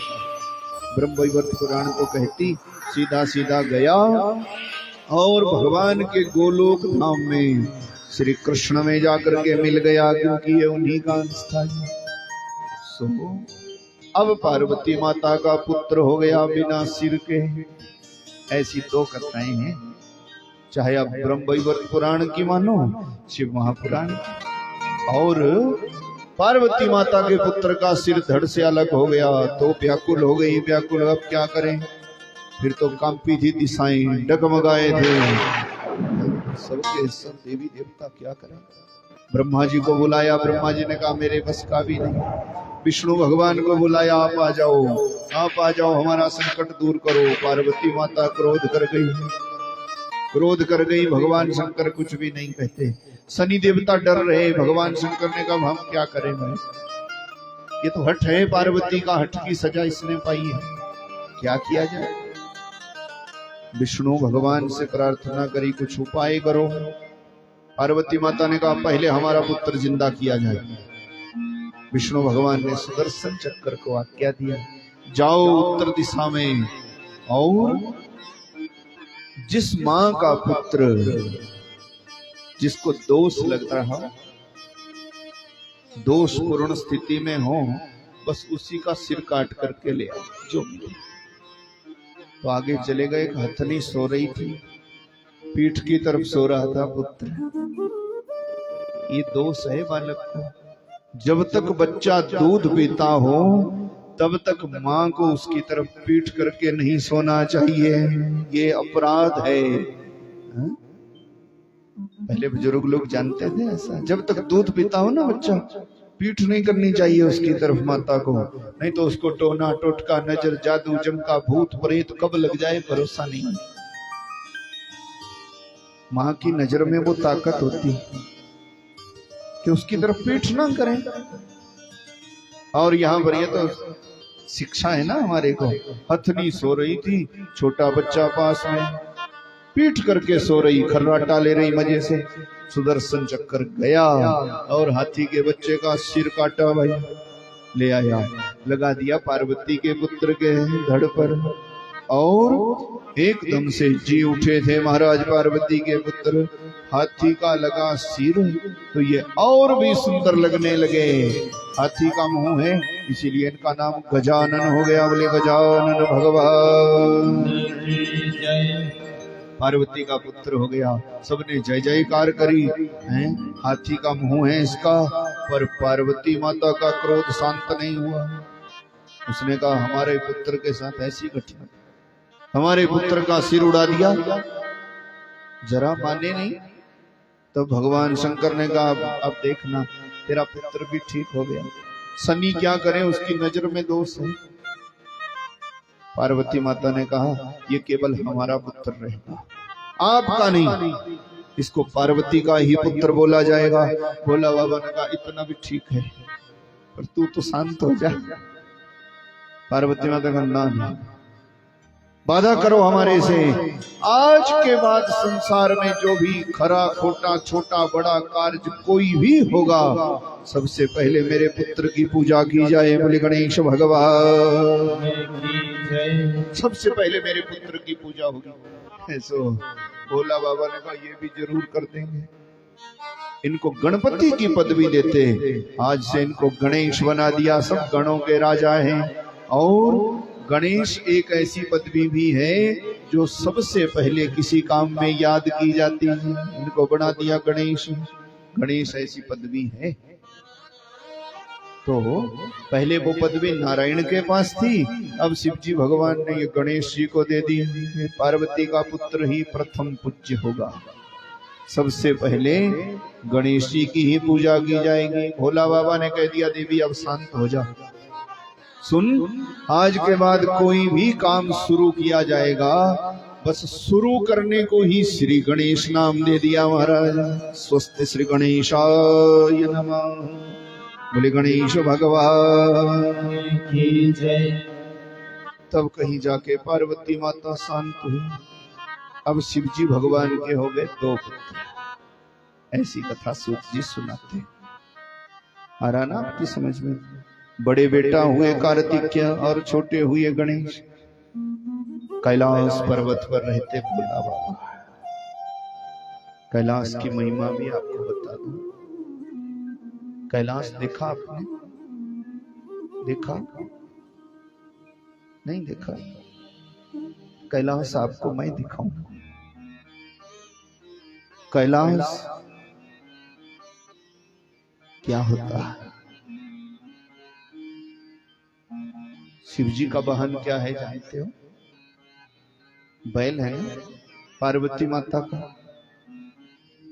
ब्रह्मवैवर्त पुराण तो कहती सीधा सीधा गया और भगवान के गोलोक धाम में श्री कृष्ण में जाकर के मिल गया, क्योंकि ये उन्हीं का अंश था। सो अब पार्वती माता का पुत्र हो गया बिना सिर के। ऐसी दो कथाएं हैं, चाहे आप ब्रह्मवैवर्त पुराण की मानो, शिव महापुराण, और पार्वती माता के पुत्र का सिर धड़ से अलग हो गया तो व्याकुल हो गई। व्याकुल अब क्या करें, फिर तो कांपी थी दिशाएं, डगमगाए थे सबके सब देवी देवता, क्या करें। ब्रह्मा जी को बुलाया, ब्रह्मा जी ने कहा मेरे बस का भी नहीं। विष्णु भगवान को बुलाया, आप आ जाओ, आप आ जाओ, हमारा संकट दूर करो। पार्वती माता क्रोध कर गई, क्रोध कर गई, भगवान शंकर कुछ भी नहीं कहते। शनि देवता डर रहे, भगवान शंकर ने कहा हम क्या करें भाई, ये तो हठ है पार्वती का, हठ की सजा इसने पाई है, क्या किया जाए। विष्णु भगवान से प्रार्थना करी, कुछ उपाय करो। पार्वती माता ने कहा पहले हमारा पुत्र जिंदा किया जाए। विष्णु भगवान ने सुदर्शन चक्र को आज्ञा दिया, जाओ उत्तर दिशा में, और जिस मां का पुत्र जिसको दोष लग रहा, दोष पूर्ण स्थिति में हो, बस उसी का सिर काट करके ले आओ जो मिले। तो आगे चले गए। हथनी सो रही थी, पीठ की तरफ सो रहा था पुत्र। ये दोष है बालक को, जब तक बच्चा दूध पीता हो तब तक मां को उसकी तरफ पीठ करके नहीं सोना चाहिए, ये अपराध है। पहले बुजुर्ग लोग जानते थे ऐसा, जब तक दूध पीता हो ना बच्चा, पीठ नहीं करनी चाहिए उसकी तरफ माता को, नहीं तो उसको टोना टोटका नजर जादू जमका भूत प्रेत कब लग जाए भरोसा नहीं। मां की नजर में वो ताकत होती कि उसकी तरफ पीठ ना करें। और यहाँ पर ये तो शिक्षा है ना हमारे को। हथनी सो रही थी, छोटा बच्चा पास में, पीठ करके सो रही, खर्राटा ले रही मजे से। सुदर्शन चक्कर गया और हाथी के बच्चे का सिर काटा भाई, ले आया, लगा दिया पार्वती के पुत्र के धड़ पर, और एकदम से जी उठे थे महाराज पार्वती के पुत्र। हाथी का लगा सिर तो ये और भी सुंदर लगने लगे। हाथी का मुंह है इसीलिए इनका नाम गजानन हो गया। बोले गजानन भगवान। पार्वती का पुत्र हो गया, सबने जय जयकार करी हैं। हाथी का मुंह है इसका, पर पार्वती माता का क्रोध शांत नहीं हुआ। उसने कहा हमारे पुत्र के साथ ऐसी घटना, हमारे पुत्र का सिर उड़ा दिया, जरा माने नहीं। तो भगवान शंकर ने कहा अब देखना तेरा पुत्र भी ठीक हो गया, शनि क्या करे उसकी नजर में दोष है। पार्वती माता ने कहा ये केवल हमारा पुत्र रहेगा, आपका नहीं, इसको पार्वती का ही पुत्र बोला जाएगा। भोला बाबा ने कहा इतना भी ठीक है, पर तू तो शांत हो जा। पार्वती माता का ना, बाधा करो हमारे से। आज के बाद संसार में जो भी खरा खोटा छोटा बड़ा कार्य कोई भी होगा, सबसे पहले मेरे पुत्र की पूजा की जाए। बोले गणेश भगवान, सबसे पहले मेरे पुत्र की पूजा होगी। ऐसो भोला बाबा ने कहा ये भी जरूर कर देंगे। इनको गणपति की पदवी देते, आज से इनको गणेश बना दिया। सब गणों के राजा हैं, और गणेश एक ऐसी पदवी भी है जो सबसे पहले किसी काम में याद की जाती है। इनको बना दिया गणेश। गणेश ऐसी पदवी है। तो पहले वो पदवी नारायण के पास थी, अब शिव जी भगवान ने ये गणेश जी को दे दी। पार्वती का पुत्र ही प्रथम पूज्य होगा, सबसे पहले गणेश जी की ही पूजा की जाएगी। भोला बाबा ने कह दिया देवी अब शांत हो जा, सुन, आज के बाद कोई भी काम शुरू किया जाएगा, बस शुरू करने को ही श्री गणेश नाम दे दिया महाराज। स्वस्ति श्री गणेशाय नमः। बोले गणेश भगवान की जय। तब कहीं जाके पार्वती माता शांत हुई। अब शिव जी भगवान के हो गए दो पुत्र। ऐसी कथा सूत जी सुनाते। आ रहा ना आपकी समझ में? बड़े बेटा हुए कार्तिकेय और छोटे हुए गणेश। कैलाश पर्वत पर रहते भोला बाबा। कैलाश की महिमा भी आपको बता दूं। कैलाश देखा आपने? देखा नहीं? देखा? कैलाश आपको मैं दिखाऊं। कैलाश क्या होता है? शिव जी का वाहन क्या है जानते हो? बैल है ना, पार्वती माता का।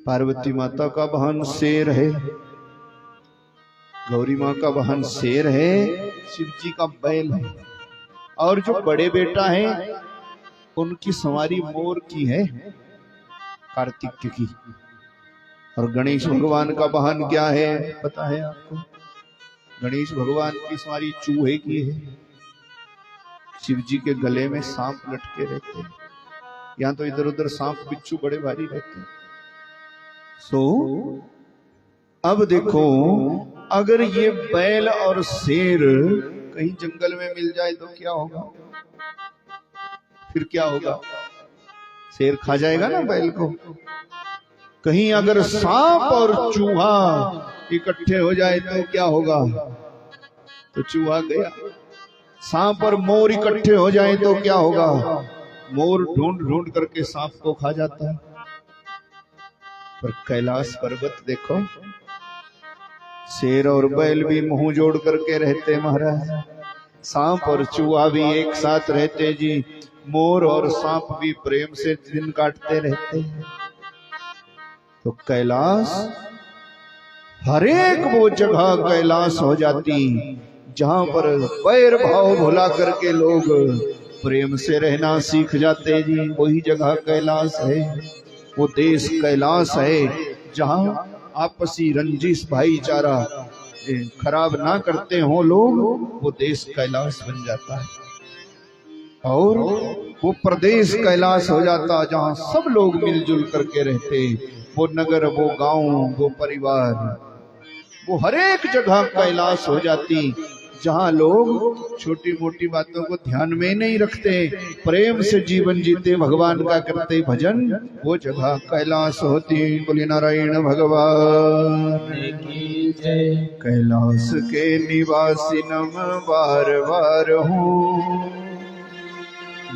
पार्वती माता का वाहन शेर है, गौरी माँ का वाहन शेर है, शिव जी का बैल है। और जो बड़े बेटा है उनकी सवारी मोर की है। कार्तिक की। और गणेश भगवान का वाहन क्या है पता है आपको? गणेश भगवान की सवारी चूहे की है। शिव जी के गले में सांप लटके रहते हैं। यहाँ तो इधर उधर सांप बिच्छू बड़े भारी रहते हैं। अब देखो, अगर ये बैल और शेर कहीं जंगल में मिल जाए तो क्या होगा? फिर क्या होगा? शेर खा जाएगा ना बैल को। कहीं अगर सांप और चूहा इकट्ठे हो जाए तो क्या होगा? तो चूहा गया। सांप और मोर इकट्ठे हो जाए तो क्या होगा? मोर ढूंढ ढूंढ करके सांप को खा जाता है। पर कैलाश पर्वत देखो, शेर और बैल भी मुंह जोड़ करके रहते महाराज, सांप और चूहा भी एक साथ रहते जी, मोर और सांप भी प्रेम से दिन काटते रहते हैं। तो कैलाश, हर एक वो जगह कैलाश हो जाती जहां पर पैर भाव भुला करके लोग प्रेम से रहना सीख जाते जी, वही जगह कैलाश है। वो देश कैलाश है जहां आपसी रंजिश भाईचारा खराब ना करते हो लोग, वो देश कैलाश बन जाता है। और वो प्रदेश कैलाश हो जाता जहां सब लोग मिलजुल करके रहते। वो नगर, वो गांव, वो परिवार, वो हर एक जगह कैलाश हो जाती जहां लोग छोटी मोटी बातों को ध्यान में नहीं रखते, प्रेम से जीवन जीते, भगवान का करते भजन, वो जगह कैलाश होती। बोले नारायण भगवान की जय। कैलाश के निवासी नम बार बार हूँ,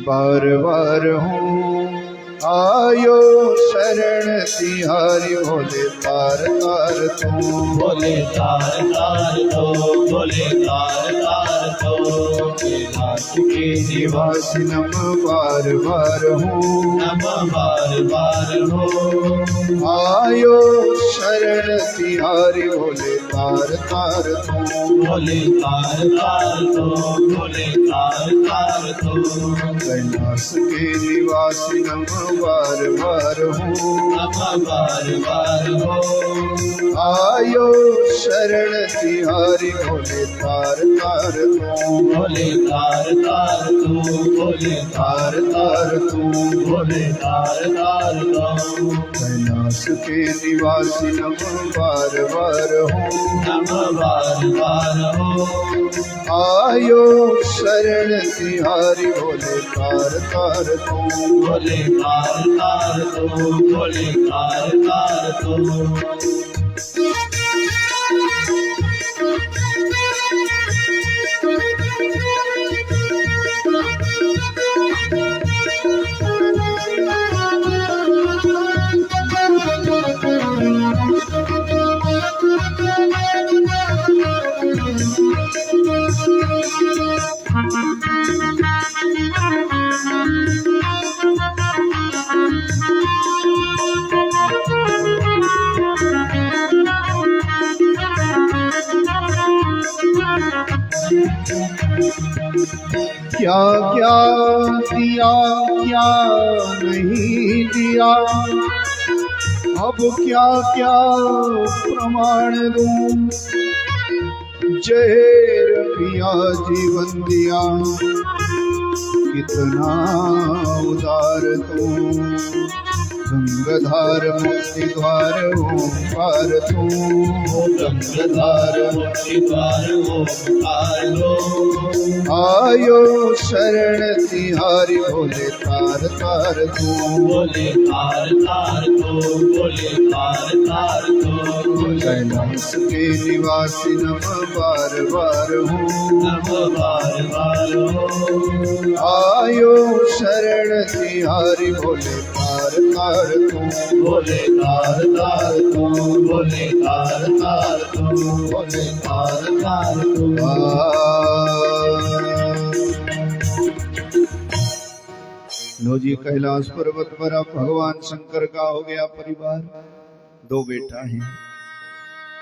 बार बार हूँ, आयो शरण तिहारी, भोले तार तार तू, भोले तार तार तो, भोले तार तार तो। कैलाश के निवासी नम बार बार हूँ, नम बार बार हो, आयो शरण तिहारी, भोले तार तार तू, भोले तार तार तो, भोले तार तार तो। कैलाश के निवासी नम बार बार हो, नम बार बार हो, आयो शरण तिहारी, भोले तार तार तू, भोले तार तार तू, भोले तार तार तू, भोले तार तार तू। कैलाश के निवासी नम बार बार हो, नम बार बार हो, आयो शरण तिहारी, भोले तार तार तू, भोले तार तार तू, भोले तार तार तू। क्या क्या दिया क्या नहीं दिया, अब क्या क्या प्रमाण दूं, जहर पिया जीवन दिया, कितना उदार तू, गंगाधार मुक्ति द्वार ओंकार तू, गंगाधार मुक्ति द्वार ओंकार लो, आयो शरण तिहारी, भोले तार तार तू, भोले तार तार तू, भोले तार तार तू। कैलाश के निवासी नम बार बार हूँ, नम बार बार हो, आयो शरण तिहारी, भोले तार तार तू, भोले तार तार तू, भोले तार तार तू, भोले तार तार तू। लो जी, कैलाश पर्वत पर अब भगवान शंकर का हो गया परिवार, 2 बेटा हैं।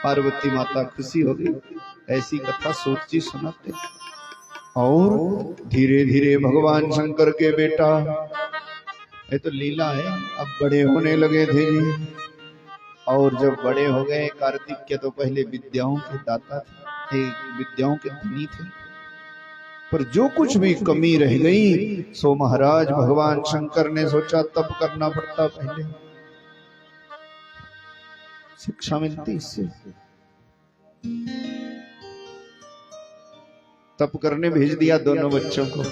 पार्वती माता खुशी हो गई, ऐसी कथा सोची सुनाते। और धीरे धीरे भगवान शंकर के बेटा ये तो लीला है। अब बड़े होने लगे थे जी, और जब बड़े हो गए, कार्तिक के तो पहले विद्याओं के दाता थे, विद्याओं के धनी थे, पर जो कुछ भी कमी रह गई सो महाराज भगवान शंकर ने सोचा तप करना पड़ता, पहले शिक्षा मिलती इससे। तप करने भेज दिया दोनों बच्चों को।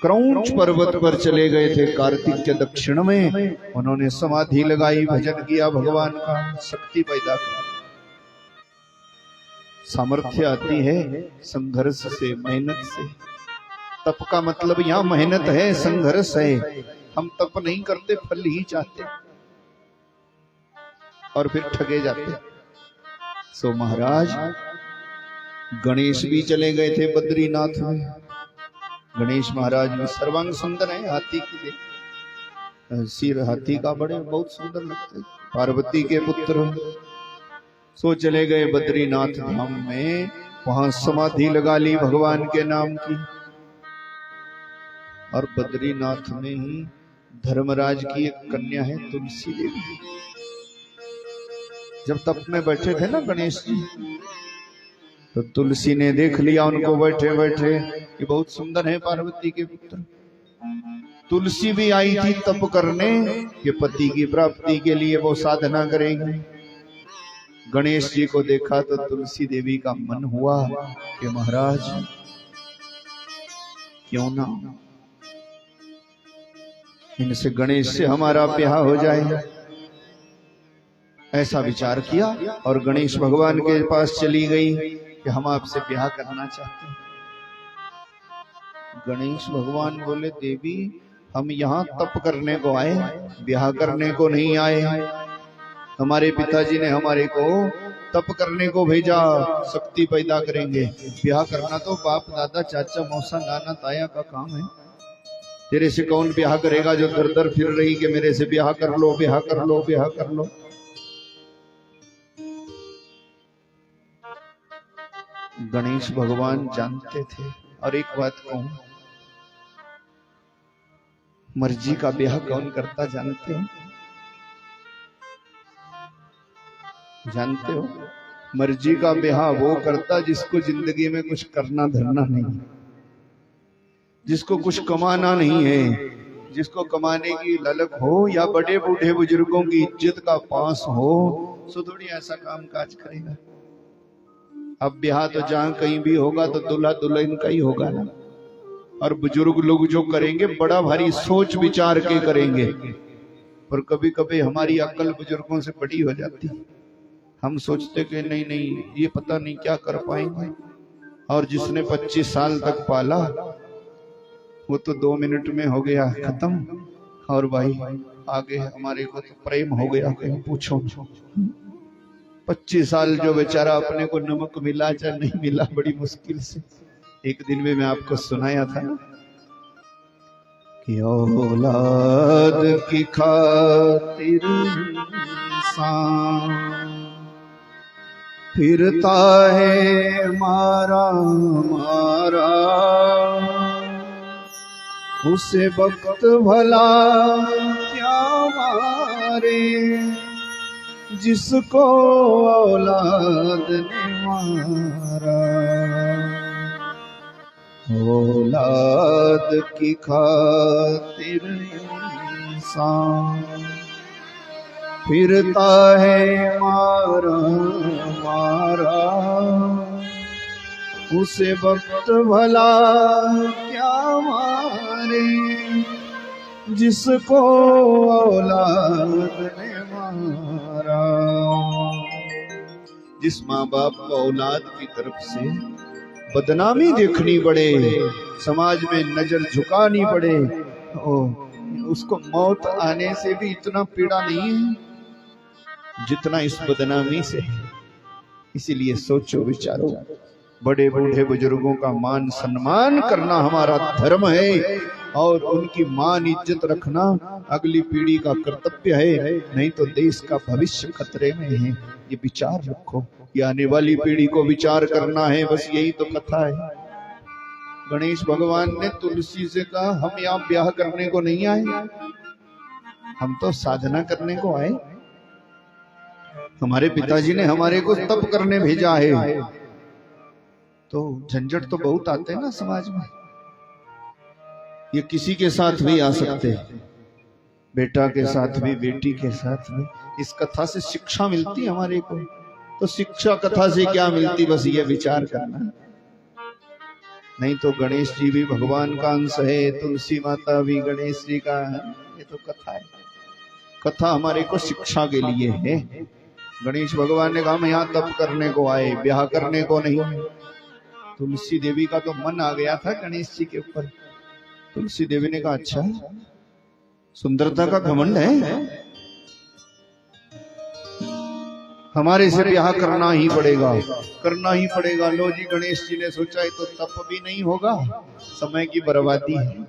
क्रौंच पर्वत पर चले गए थे कार्तिक के दक्षिण में, उन्होंने समाधि लगाई, भजन किया भगवान का, शक्ति पैदा की। सामर्थ्य आती है संघर्ष से, मेहनत से। तप का मतलब यहाँ मेहनत है, संघर्ष है। हम तप नहीं करते, फल ही चाहते और फिर ठगे जाते। सो महाराज गणेश भी चले गए थे बद्रीनाथ में। गणेश महाराज भी सर्वांग सुंदर है, हाथी की सिर हाथी का, बड़े बहुत सुंदर लगते, पार्वती के पुत्र। सो चले गए बद्रीनाथ धाम में, वहां समाधि लगा ली भगवान के नाम की। और बद्रीनाथ में ही धर्मराज की एक कन्या है तुलसी देवी। जब तप में बैठे थे ना गणेश जी, तो तुलसी ने देख लिया उनको बैठे बैठे कि बहुत सुंदर है पार्वती के पुत्र। तुलसी भी आई थी तप करने कि पति की प्राप्ति के लिए वो साधना करेंगे। गणेश जी को देखा तो तुलसी देवी का मन हुआ कि महाराज क्यों ना इनसे, गणेश से हमारा ब्याह हो जाए। ऐसा विचार किया और गणेश भगवान के पास चली गई कि हम आपसे ब्याह करना चाहते हैं। गणेश भगवान बोले देवी हम यहाँ तप करने को आए, ब्याह करने को नहीं आए। हमारे पिताजी ने हमारे को तप करने को भेजा, शक्ति पैदा करेंगे। ब्याह करना तो बाप दादा चाचा मौसा नाना ताया का काम है। तेरे से कौन ब्याह करेगा जो दर दर फिर रही कि मेरे से ब्याह कर लो, ब्याह कर लो, ब्याह कर लो। गणेश भगवान जानते थे। और एक बात कहूं, मर्जी का ब्याह कौन करता जानते हो? जानते हो मर्जी का ब्याह वो करता जिसको जिंदगी में कुछ करना धरना नहीं, जिसको कुछ कमाना नहीं है, जिसको कमाने की ललक हो या बड़े बूढ़े बुजुर्गों की इज्जत का पास हो, सो थोड़ी ऐसा काम काज करेगा। अब ब्याह तो जहां कहीं भी होगा तो दूल्हा दुल्हन का ही होगा ना। और बुजुर्ग लोग जो करेंगे बड़ा भारी सोच विचार के करेंगे, पर कभी कभी हमारी अक्ल बुजुर्गों से बड़ी हो जाती। हम सोचते कि नहीं नहीं ये पता नहीं क्या कर पाएंगे, और जिसने 25 साल तक पाला वो तो 2 मिनट में हो गया खत्म। और भाई आगे हमारे को तो प्रेम हो गया, कहीं पूछो। 25 साल जो बेचारा अपने को नमक मिला चाहे नहीं मिला, बड़ी मुश्किल से। एक दिन में मैं आपको सुनाया था कि औलाद की खातिर इंसान फिरता है मारा मारा, उसे वक्त भला क्या मारे, जिसको औलाद ने मारा। औलाद की खातिर इंसान फिरता है मारा मारा, उसे वक्त भला क्या मारे, जिसको औलाद ने मारा। जिस माँ बाप को औलाद की तरफ से बदनामी देखनी पड़े, समाज में नजर झुकानी पड़े, उसको मौत आने से भी इतना पीड़ा नहीं है जितना इस बदनामी से। इसीलिए सोचो विचारो, बड़े बूढ़े बुजुर्गों का मान सम्मान करना हमारा धर्म है, और उनकी मान इज्जत रखना अगली पीढ़ी का कर्तव्य है, नहीं तो देश का भविष्य खतरे में है। ये विचार रखो, ये आने वाली पीढ़ी को विचार करना है। बस यही तो कथा है, गणेश भगवान ने तुलसी से कहा, हम यहाँ ब्याह करने को नहीं आए, हम तो साधना करने को आए। हमारे पिताजी ने हमारे को तप करने भेजा है। तो झंझट तो बहुत आते हैं ना समाज में। ये किसी के साथ भी आ सकते हैं, बेटा के साथ भी, बेटी के साथ भी। इस कथा से शिक्षा मिलती हमारे को। तो शिक्षा कथा से क्या मिलती, बस ये विचार करना। नहीं तो गणेश जी भी भगवान का अंश है, तुलसी माता भी गणेश जी का है। ये तो कथा है। कथा हमारे को शिक्षा के लिए है। गणेश भगवान ने कहा, हम यहाँ तप करने को आए, ब्याह करने को नहीं। तुलसी देवी का तो मन आ गया था गणेश जी के ऊपर। तुलसी देवी ने कहा, अच्छा सुंदरता का घमंड है, हमारे से ब्याह करना ही पड़ेगा, करना ही पड़ेगा। लो जी, गणेश जी ने सोचा है तो तप भी नहीं होगा, समय की बर्बादी है,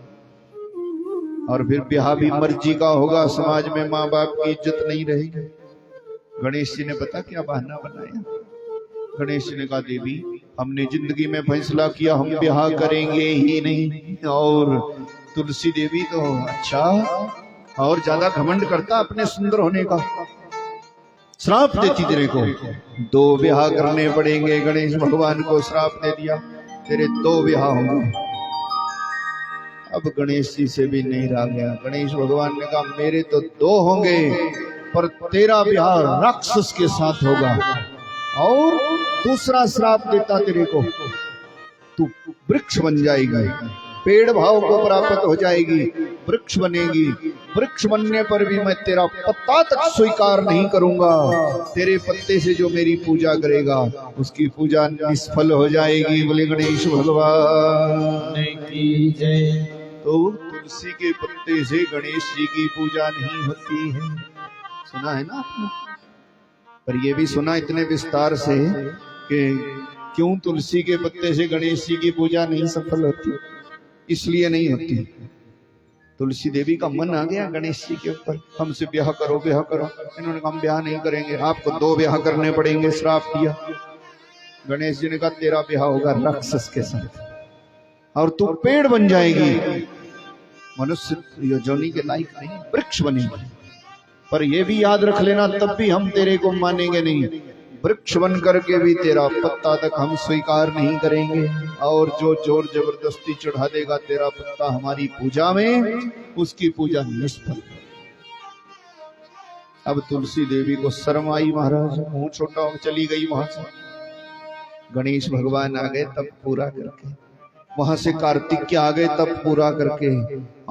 और फिर ब्याह भी मर्जी का होगा, समाज में माँ बाप की इज्जत नहीं रहेगी। गणेश जी ने पता क्या बहाना बनाया। गणेश जी ने कहा, देवी हमने जिंदगी में फैसला किया, हम ब्याह करेंगे ही नहीं। और तुलसी देवी तो अच्छा और ज्यादा घमंड करता अपने सुंदर होने का, श्राप देती तेरे को, 2 ब्याह करने पड़ेंगे। गणेश भगवान को श्राप दे दिया, तेरे 2 ब्याह होंगे। अब गणेश जी से भी नहीं रहा गया। गणेश भगवान ने कहा, मेरे तो 2 होंगे, पर तेरा ब्याह राक्षस के साथ होगा। और दूसरा श्राप देता तेरे को, तू वृक्ष बन जाएगी, पेड़ भाव को प्राप्त हो जाएगी, वृक्ष बनेगी। वृक्ष बनने पर भी मैं तेरा पत्ता तक स्वीकार नहीं करूंगा। तेरे पत्ते से जो मेरी पूजा करेगा उसकी पूजा निष्फल हो जाएगी। बोले गणेश भगवान की जय। तो तुलसी के पत्ते से गणेश जी की पूजा नहीं होती है, सुना है ना आपने। पर ये भी सुना इतने विस्तार से कि क्यों तुलसी के पत्ते से गणेश जी की पूजा नहीं सफल होती। इसलिए नहीं होती, तुलसी देवी का मन आ गया गणेश जी के ऊपर, हमसे ब्याह करो ब्याह करो। इन्होंने कहा, हम ब्याह नहीं करेंगे, आपको 2 ब्याह करने पड़ेंगे। श्राप दिया। गणेश जी ने कहा, तेरा ब्याह होगा राक्षस के साथ, और तू पेड़ बन जाएगी, मनुष्य योनि के लायक नहीं, वृक्ष बनेगी। पर ये भी याद रख लेना, तब भी हम तेरे को मानेंगे नहीं, वृक्ष बन करके भी तेरा पत्ता तक हम स्वीकार नहीं करेंगे। और जो जोर जबरदस्ती चढ़ा देगा तेरा पत्ता हमारी पूजा में, उसकी पूजा निष्फल। अब तुलसी देवी को शर्म आई, महाराज मुंह छोटा हो चली गई वहां से। गणेश भगवान आ गए तब पूरा करके, वहां से कार्तिक आ गए तब पूरा करके,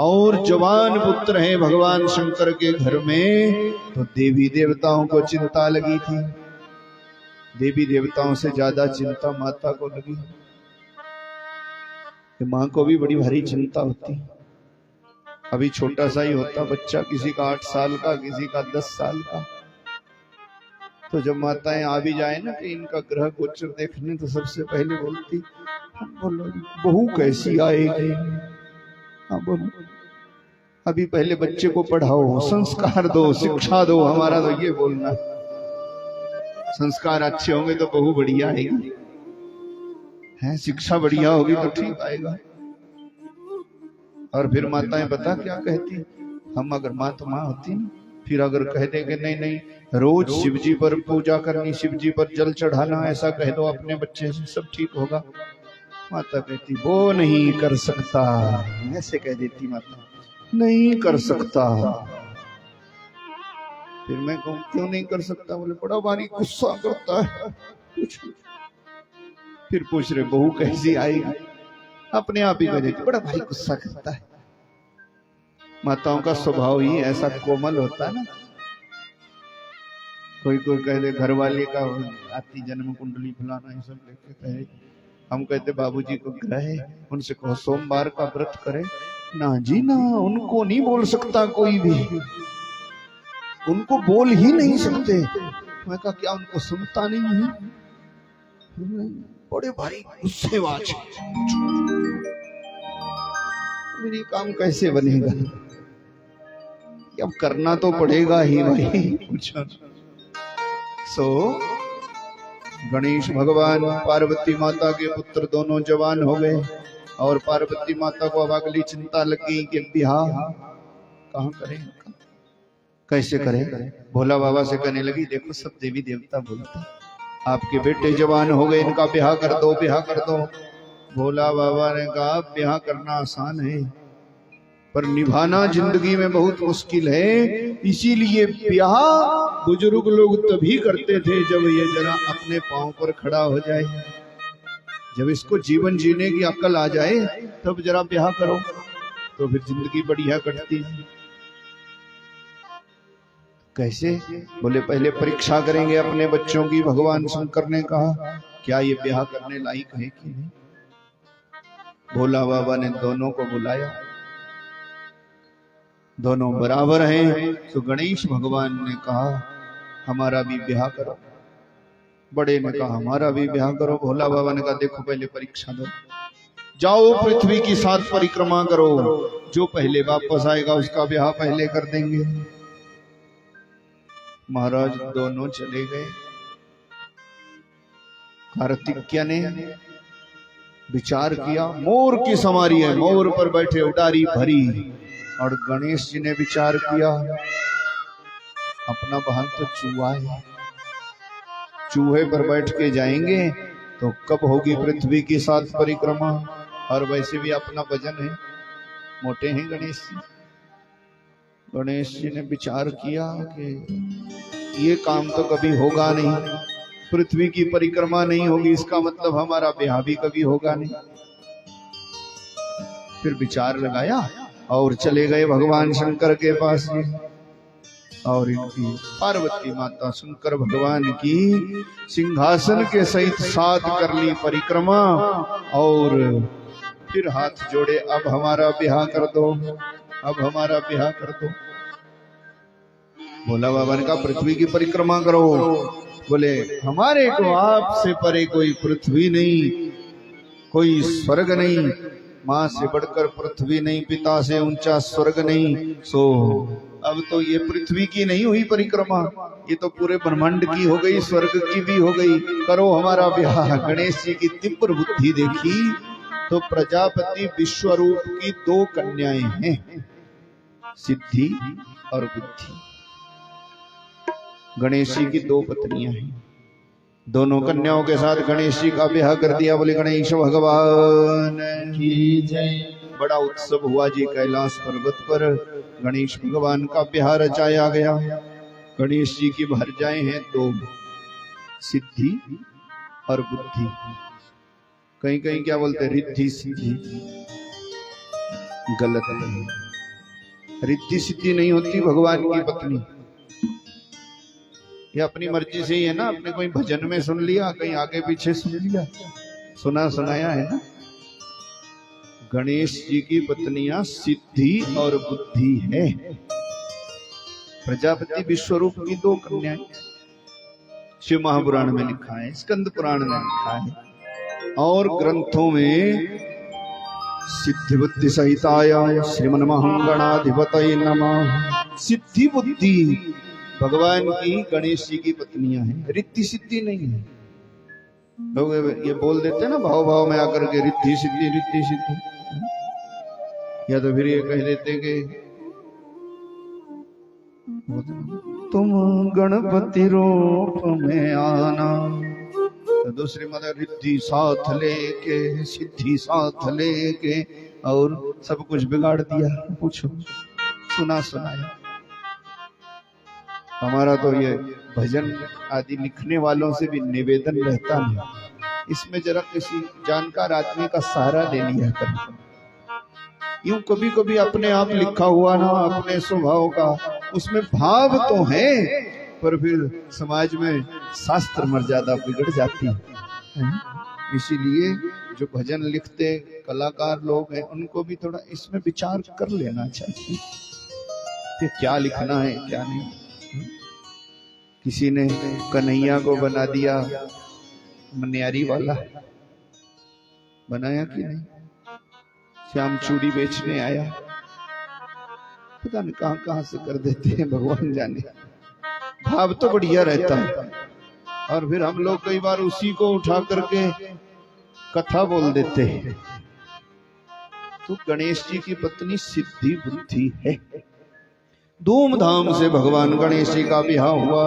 और जवान पुत्र हैं भगवान शंकर के घर में। तो देवी देवताओं को चिंता लगी थी, देवी देवताओं से ज्यादा चिंता माता को लगी। माँ को भी बड़ी भारी चिंता होती। अभी छोटा सा ही होता बच्चा, किसी का 8 साल का, किसी का 10 साल का। तो जब माताएं आ भी जाए ना कि इनका ग्रह गोचर देखने, तो सबसे पहले बोलती, बोलो बहू कैसी आएगी। हाँ बोलो, अभी पहले बच्चे को पढ़ाओ, संस्कार दो, शिक्षा दो। हमारा तो ये बोलना, संस्कार अच्छे होंगे तो बहू बढ़िया आएगी, है शिक्षा बढ़िया होगी तो ठीक आएगा। और फिर माताएं पता क्या कहती, हम अगर माँ तो माँ होती ना, फिर अगर कह दे कि नहीं नहीं रोज शिव जी पर पूजा करनी, शिव जी पर जल चढ़ाना, ऐसा कह दो अपने बच्चे से, सब ठीक होगा। माता कहती वो नहीं कर सकता, ऐसे कह देती माता, नहीं कर सकता। फिर मैं कहूँ क्यों नहीं कर सकता, बोले बड़ा भारी गुस्सा करता है। फिर पूछ रहे बहू कैसी आएगी, अपने आप ही कह देती बड़ा भारी गुस्सा करता है। माताओं का स्वभाव ही ऐसा कोमल होता है ना। कोई कोई कह दे घर वाले का आती जन्म कुंडली फलाना, ये सब लेके कहे। हम कहते बाबूजी को ग्रह है, उनसे कहो सोमवार का व्रत करे। ना जी ना, उनको नहीं बोल सकता कोई भी, उनको बोल ही नहीं सकते। मैं कहा क्या उनको सुनता नहीं है, बड़े भारी गुस्सेबाज। मेरी काम कैसे बनेगा, अब करना तो पड़ेगा ही भाई। सो गणेश भगवान पार्वती माता के पुत्र दोनों जवान हो गए। और पार्वती माता को अब अगली चिंता लगी कि ब्याह कहाँ करें, कैसे करें। भोला बाबा से कहने लगी, देखो सब देवी देवता बोलते हैं आपके बेटे जवान हो गए, इनका ब्याह कर दो, ब्याह कर दो। भोला बाबा ने कहा ब्याह करना आसान है पर निभाना जिंदगी में बहुत मुश्किल है, इसीलिए ब्याह बुजुर्ग लोग तभी करते थे जब ये जरा अपने पांव पर खड़ा हो जाए, जब इसको जीवन जीने की अक्ल आ जाए तब जरा ब्याह करो, तो फिर जिंदगी बढ़िया कटती है। कैसे? बोले पहले परीक्षा करेंगे अपने बच्चों की। भगवान शंकर ने कहा क्या ये ब्याह करने लायक है कि नहीं। भोला बाबा ने दोनों को बुलाया, दोनों बराबर हैं। तो गणेश भगवान ने कहा हमारा भी ब्याह करो, बड़े ने कहा हमारा भी ब्याह करो। भोला बाबा ने कहा देखो पहले परीक्षा दो, जाओ पृथ्वी की 7 परिक्रमा करो, जो पहले वापस आएगा उसका ब्याह पहले कर देंगे। महाराज दोनों चले गए। कार्तिकेय ने विचार किया, मोर की सवारी है, मोर पर बैठे उडारी भरी। और गणेश जी ने विचार किया अपना वाहन तो चूहा है, चूहे पर बैठ के जाएंगे तो कब होगी पृथ्वी की 7 परिक्रमा। और वैसे भी अपना वजन है, मोटे हैं गणेश जी। गणेश जी ने विचार किया कि ये काम तो कभी होगा नहीं, पृथ्वी की परिक्रमा नहीं होगी, इसका मतलब हमारा ब्याह भी कभी होगा नहीं। फिर विचार लगाया और चले गए भगवान शंकर के पास और इनकी पार्वती माता शंकर भगवान की सिंहासन के सहित 7 कर ली परिक्रमा और फिर हाथ जोड़े, अब हमारा ब्याह कर दो, अब हमारा ब्याह कर दो। भोला बाबा ने कहा पृथ्वी की परिक्रमा करो। बोले हमारे को आपसे परे कोई पृथ्वी नहीं, कोई स्वर्ग नहीं, माँ से बढ़कर पृथ्वी नहीं, पिता से ऊंचा स्वर्ग नहीं। सो अब तो ये पृथ्वी की नहीं हुई परिक्रमा, ये तो पूरे ब्रह्मांड की हो गई, स्वर्ग की भी हो गई, करो हमारा ब्याह। गणेश जी की तीव्र बुद्धि देखी तो प्रजापति विश्वरूप की 2 कन्याएं हैं, सिद्धि और बुद्धि। गणेश जी की 2 पत्नियां हैं, दोनों कन्याओं के साथ गणेश जी का ब्याह कर दिया। बोले गणेश भगवान की जय। बड़ा उत्सव हुआ जी कैलाश पर्वत पर, गणेश भगवान का ब्याह रचाया गया। गणेश जी की भरजाएं हैं 2, सिद्धि और बुद्धि। कहीं कहीं क्या बोलते रिद्धि सिद्धि, गलत नहीं, रिद्धि सिद्धि नहीं होती भगवान की पत्नी। ये अपनी मर्जी से ही है ना, अपने कोई भजन में सुन लिया, कहीं आगे पीछे सुन लिया, सुना सुनाया है ना। गणेश जी की पत्नियां सिद्धि और बुद्धि है। प्रजापति विश्वरूप की 2 कन्याएं शिव महापुराण में लिखा है, स्कंद पुराण में लिखा है और ग्रंथों में सिद्धि बुद्धि सहिताय श्रीमन महागणाधिपतये नमः। सिद्धि बुद्धि भगवान की गणेश जी की पत्नियां हैं, रिद्धि सिद्धि नहीं है। लोग ये बोल देते हैं ना भाव भाव में आकर के रिद्धि सिद्धि रिद्धि सिद्धि, या तो फिर ये कह देते कि तुम गणपति रूप में आना, तो दूसरी मतलब रिद्धि साथ लेके सिद्धि साथ लेके और सब कुछ बिगाड़ दिया। पूछो सुना सुनाया। हमारा तो ये भजन आदि लिखने वालों से भी निवेदन रहता है, इसमें जरा किसी जानकार आदमी का सहारा ले लिया कर। यूं कभी कभी अपने आप लिखा हुआ ना, अपने स्वभाव का, उसमें भाव तो है पर फिर समाज में शास्त्र मर्यादा बिगड़ जाती है। इसीलिए जो भजन लिखते कलाकार लोग हैं उनको भी थोड़ा इसमें विचार कर लेना चाहिए कि क्या लिखना है क्या नहीं। किसी ने कन्हैया को बना दिया मनियारी वाला, बनाया कि नहीं? श्याम चूड़ी बेचने आया, पता नहीं कहां कहां से कर देते हैं, भगवान जाने। भाव तो बढ़िया रहता है और फिर हम लोग कई बार उसी को उठा करके कथा बोल देते हैं। तो गणेश जी की पत्नी सिद्धि बुद्धि है। धूमधाम से भगवान गणेश जी का ब्याह हुआ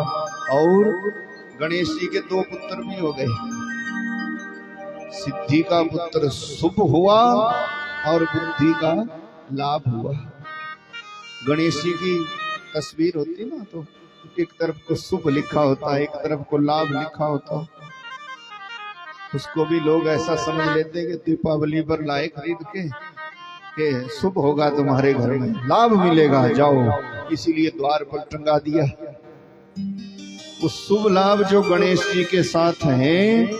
और गणेश जी के 2 पुत्र भी हो गए। सिद्धि का पुत्र शुभ हुआ और बुद्धि का लाभ हुआ। गणेश जी की तस्वीर होती ना तो एक तरफ को शुभ लिखा होता है, एक तरफ को लाभ लिखा होता। उसको भी लोग ऐसा समझ लेते कि दीपावली पर लाए खरीद के शुभ होगा तुम्हारे घर में, लाभ मिलेगा, जाओ, इसीलिए द्वार पर टंगा दिया। उस शुभ लाभ जो गणेश जी के साथ हैं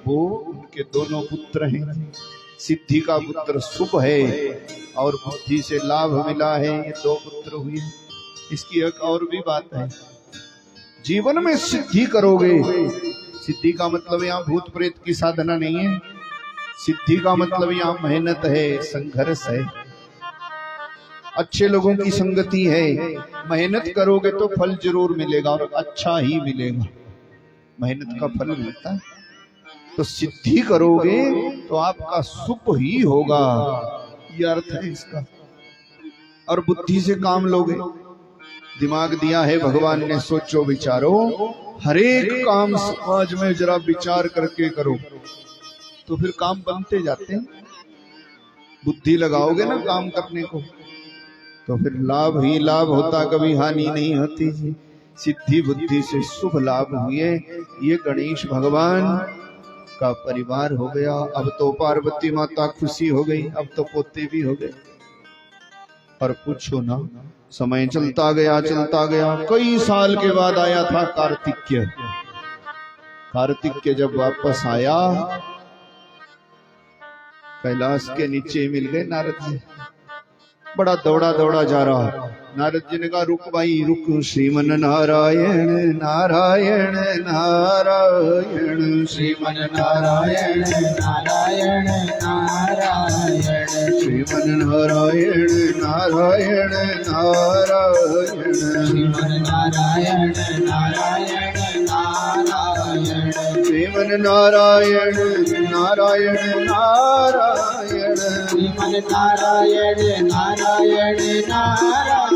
वो उनके दोनों पुत्र हैं। सिद्धि का पुत्र शुभ है और बुद्धि से लाभ मिला है, ये 2 पुत्र हुए। इसकी एक और भी बात है, जीवन में सिद्धि करोगे, सिद्धि का मतलब यहाँ भूत प्रेत की साधना नहीं है, सिद्धि का मतलब यहाँ मेहनत है, संघर्ष है, अच्छे लोगों की संगति है। मेहनत करोगे तो फल जरूर मिलेगा और अच्छा ही मिलेगा, मेहनत का फल मिलता है। तो सिद्धि करोगे तो आपका सुख ही होगा, ये अर्थ है इसका। और बुद्धि से काम लोगे, दिमाग दिया है भगवान ने, सोचो विचारो, हर एक काम समाज में जरा विचार करके करो तो फिर काम बनते जाते हैं। बुद्धि लगाओगे ना काम करने को तो फिर लाभ ही लाभ होता, कभी हानि नहीं होती। सिद्धि बुद्धि से शुभ लाभ हुए। ये गणेश भगवान का परिवार हो गया। अब तो पार्वती माता खुशी हो गई, अब तो पोते भी हो गए। और पूछो ना, समय चलता गया चलता गया। कई साल के बाद आया था कार्तिकेय। कार्तिकेय जब वापस आया, कैलाश के नीचे मिल गए नारद जी। बड़ा दौड़ा दौड़ा जा रहा। नारद जी ने कहा रुक भाई रुक, श्रीमन नारायण नारायण नारायण, श्रीमन नारायण नारायण नारायण, श्रीमन नारायण नारायण नारायण, श्रीमन नारायण नारायण नारायण, श्रीमन नारायण नारायण नारायण, श्रीमन नारायण नारायण नारायण,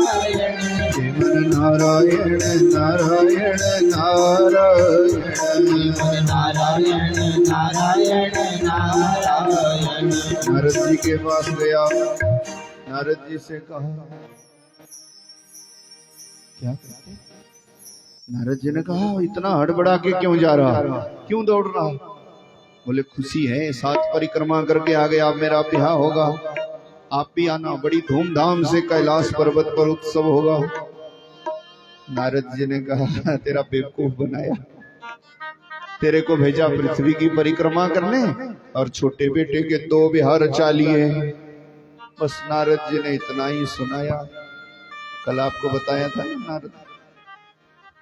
श्रीमन नारायण नारायण नारायण, श्रीमन नारायण नारायण नारायण। नारद जी के पास गया, नारद जी से कहा क्या कहते? नारद जी ने कहा इतना हड़बड़ा के क्यों जा रहा, क्यों दौड़ रहा? बोले खुशी है, 7 परिक्रमा करके आ गया, मेरा ब्याह होगा, आप भी आना, बड़ी धूमधाम से कैलाश पर्वत पर उत्सव होगा। नारद जी ने कहा तेरा बेवकूफ बनाया, तेरे को भेजा पृथ्वी की परिक्रमा करने और छोटे बेटे के 2 विहार रचा लिए। बस नारद जी ने इतना ही सुनाया। कल आपको बताया था ना,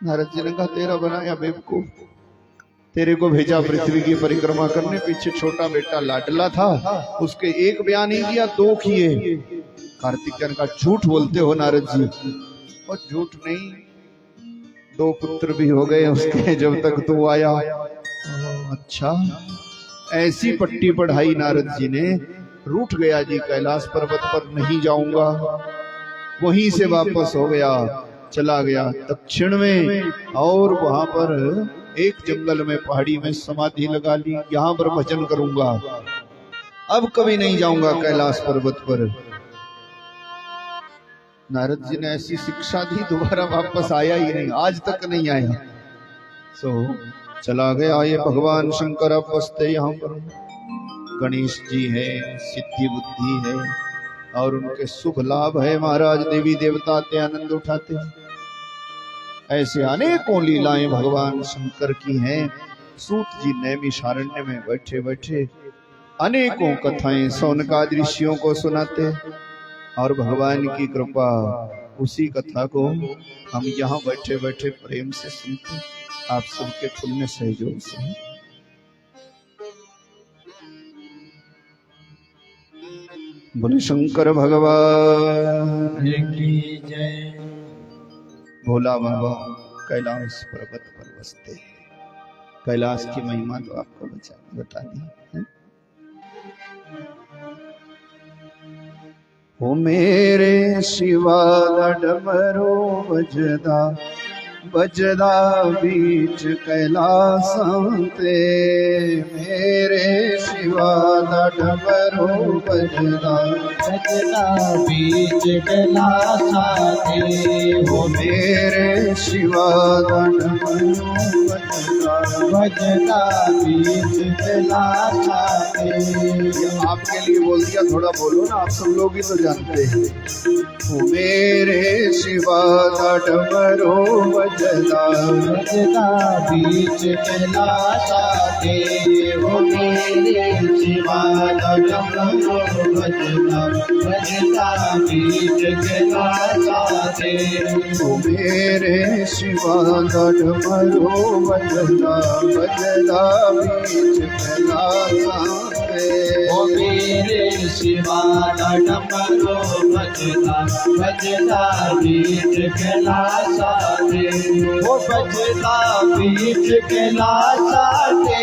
नारद जी ने कहा तेरा बनाया बेवकूफ, तेरे को भेजा पृथ्वी की परिक्रमा करने, पीछे छोटा बेटा लाडला था, उसके 1 बयान नहीं किया, 2 किए। कार्तिकेय का झूठ बोलते हो नारद जी। और झूठ नहीं, 2 पुत्र भी हो गए उसके जब तक तू आया। अच्छा, ऐसी पट्टी पढ़ाई नारद जी ने, रूठ गया जी, कैलाश पर्वत पर नहीं जाऊंगा। वहीं से वापस हो गया, चला गया दक्षिण में, और वहां पर एक जंगल में पहाड़ी में समाधि लगा ली, यहाँ पर भजन करूंगा, अब कभी नहीं जाऊंगा कैलाश पर्वत पर। नारद जी ने ऐसी शिक्षा दी, दोबारा वापस आया ही नहीं, आज तक नहीं आया। चला गया। ये भगवान शंकर अब बसते यहाँ पर, गणेश जी है, सिद्धि बुद्धि है और उनके शुभ लाभ है। महाराज देवी देवता ते आनंद उठाते हैं। ऐसे अनेकों लीलाएं भगवान शंकर की हैं। सूत जी नैमिषारण्य में बैठे बैठे अनेकों कथाएं सौनकादि ऋषियों को सुनाते, और भगवान की कृपा, उसी कथा को हम यहाँ बैठे बैठे प्रेम से सुनते, आप सबके पुण्य सहयोग से। बोले शंकर भगवान की जय। भोला बाबा कैलाश पर्वत पर बसते हैं। कैलाश की महिमा तो आपको बता दी है। ओ मेरे शिवा दा डमरू बजदा बजदा बीच कैलासां ते मेरे शिवा दा डमरू बजदा बजदा बीच कैलासां ते ओ मेरे शिवा दा डमरू बजदा बजदा बीच कैलासां ते। आपके लिए बोल दिया, थोड़ा बोलो ना, आप सब लोग ही तो जानते हैं। ओ मेरे शिवा दा डमरू बजदा बजदा बीच कैलासां ते ओ मेरे शिवा दा डमरू बजदा बजदा बीच कैलासां ते ओ मेरे शिवा दा डमरू बजदा बजदा बीच कैलासां ते ओ मेरे शिवा दा डमरू बजदा बजदा बीच कैलासां ते ओ बजदा बीच कैलासां ते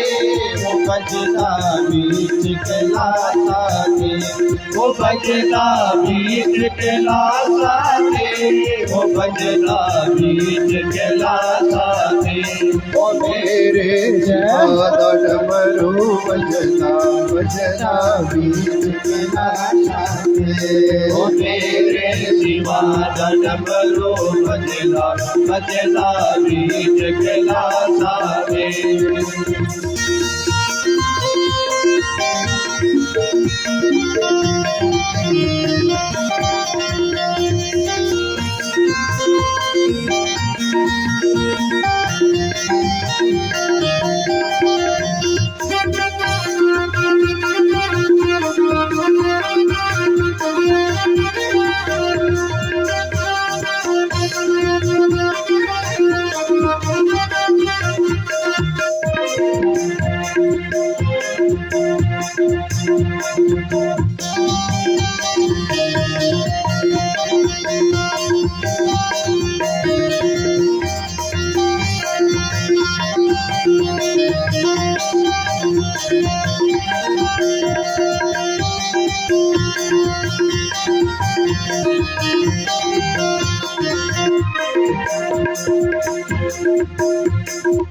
ओ बजदा बीच कैलासां ते ओ बजदा बीच कैलासां ते ओ बजदा बीच कैलासां ते ओ मेरे शिवा दा डमरू बजदा बजदा बीच कैलासां ते ओ मेरे शिवा दा डमरू बजदा बजदा बीच कैलासां ते।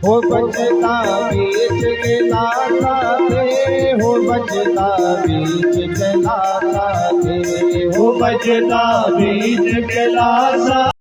हो बजदा बीच कैलासां ते हो बजदा बीच कैलासां ते हो बजदा बीच कैलासां